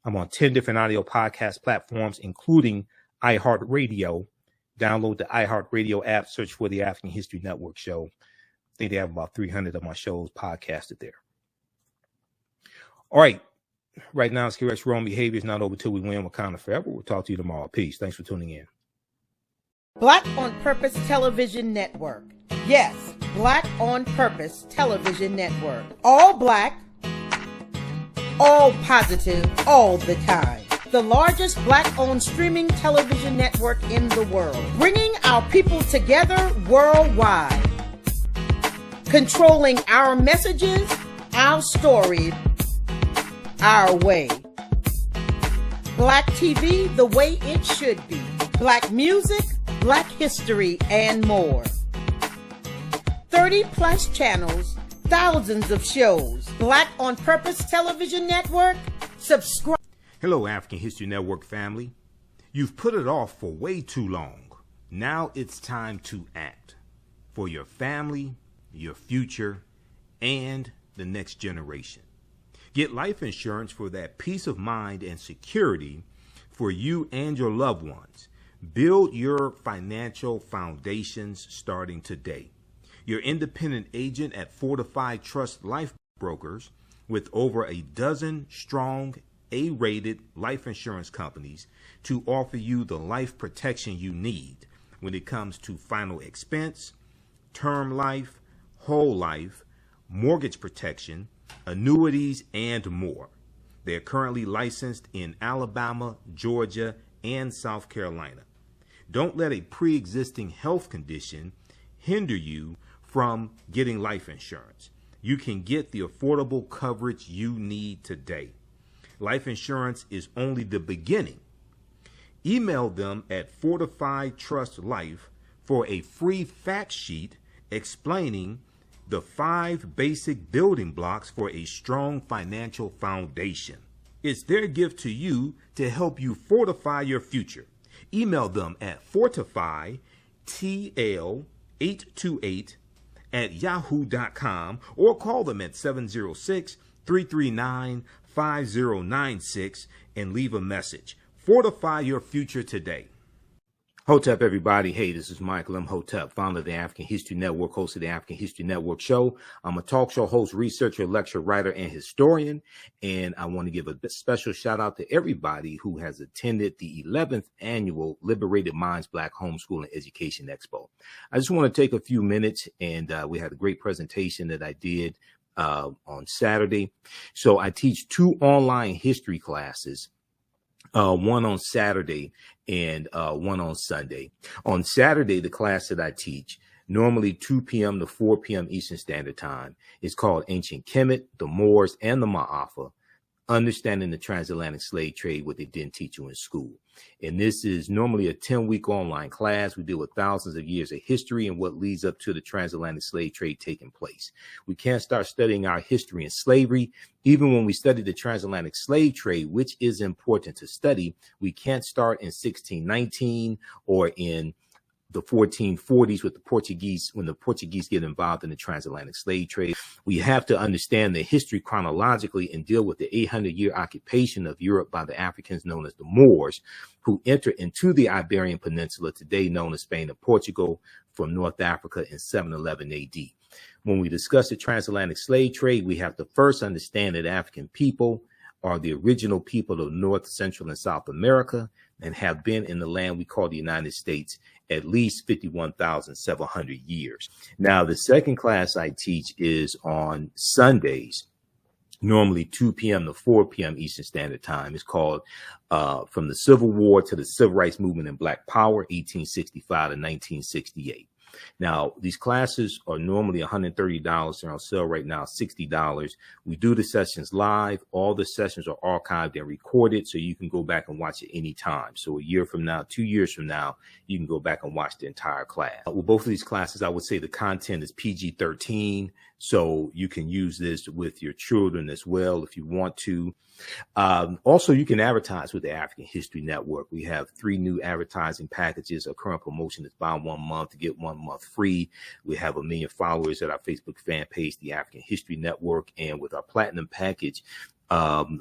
I'm on 10 different audio podcast platforms, including iHeartRadio. Download the iHeartRadio app, search for the African History Network show. I think they have about 300 of my shows podcasted there. All right. Right now, it's correct wrong behavior. It's not over till we win. Wakanda forever. We'll talk to you tomorrow. Peace. Thanks for tuning in. Black on Purpose Television Network. Yes, Black on Purpose Television Network. All black, all positive, all the time. The largest black-owned streaming television network in the world. Bringing our people together worldwide. Controlling our messages, our stories, our way. Black TV the way it should be. Black music, Black history, and more. 30 plus channels, thousands of shows. Black on Purpose Television Network. Subscribe. Hello, African History Network family. You've put it off for way too long. Now it's time to act for your family, your future, and the next generation. Get life insurance for that peace of mind and security for you and your loved ones. Build your financial foundations starting today. Your independent agent at Fortified Trust Life Brokers, with over a dozen strong A-rated life insurance companies to offer you the life protection you need when it comes to final expense, term life, whole life, mortgage protection, annuities, and more. They are currently licensed in Alabama, Georgia, and South Carolina. Don't let a pre-existing health condition hinder you from getting life insurance. You can get the affordable coverage you need today. Life insurance is only the beginning. Email them at Fortified Trust Life for a free fact sheet explaining the 5 basic building blocks for a strong financial foundation. It's their gift to you to help you fortify your future. Email them at fortifytl828@yahoo.com or call them at 706-339-5096 and leave a message. Fortify your future today. Hotep, everybody. Hey, this is Michael Imhotep, founder of the African History Network, host of the African History Network show. I'm a talk show host, researcher, lecturer, writer, and historian. And I want to give a special shout out to everybody who has attended the 11th annual Liberated Minds Black Homeschooling Education Expo. I just want to take a few minutes, and we had a great presentation that I did on Saturday. So I teach 2 online history classes. One on Saturday and one on Sunday. On Saturday, the class that I teach, normally 2 p.m. to 4 p.m. Eastern Standard Time, is called Ancient Kemet, the Moors, and the Ma'afa, Understanding the Transatlantic Slave Trade, what they didn't teach you in school. And this is normally a 10-week online class. We deal with thousands of years of history and what leads up to the transatlantic slave trade taking place. We can't start studying our history in slavery. Even when we study the transatlantic slave trade, which is important to study, we can't start in 1619 or in the 1440s with the Portuguese, when the Portuguese get involved in the transatlantic slave trade. We have to understand the history chronologically and deal with the 800-year occupation of Europe by the Africans known as the Moors, who entered into the Iberian Peninsula, today known as Spain and Portugal, from North Africa in 711 AD. When we discuss the transatlantic slave trade, we have to first understand that African people are the original people of North, Central, and South America and have been in the land we call the United States at least 51,700 years. Now, the second class I teach is on Sundays, normally 2 p.m. to 4 p.m. Eastern Standard Time. It's called From the Civil War to the Civil Rights Movement and Black Power, 1865 to 1968. Now, these classes are normally $130. They're on sale right now, $60. We do the sessions live. All the sessions are archived and recorded, so you can go back and watch it anytime. So a year from now, 2 years from now, you can go back and watch the entire class. With both of these classes, I would say the content is PG-13, so you can use this with your children as well if you want to. Also, you can advertise with the African History Network. We have 3 new advertising packages. Our current promotion is buy 1 month to get 1 month free. We have 1 million followers at our Facebook fan page, the African History Network. And with our platinum package,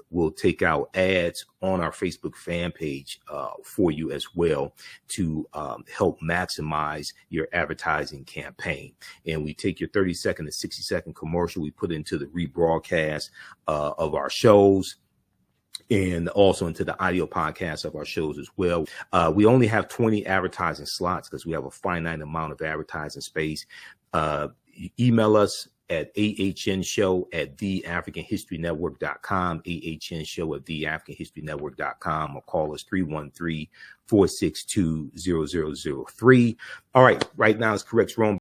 we'll take out ads on our Facebook fan page for you as well to help maximize your advertising campaign. And we take your 30-second to 60-second commercial, we put into the rebroadcast of our shows, and also into the audio podcast of our shows as well. We only have 20 advertising slots because we have a finite amount of advertising space. Email us at TheAHNShow@TheAfricanHistoryNetwork.com, TheAHNShow@TheAfricanHistoryNetwork.com, or call us 313-462-0003. All right, right now it's correct wrong.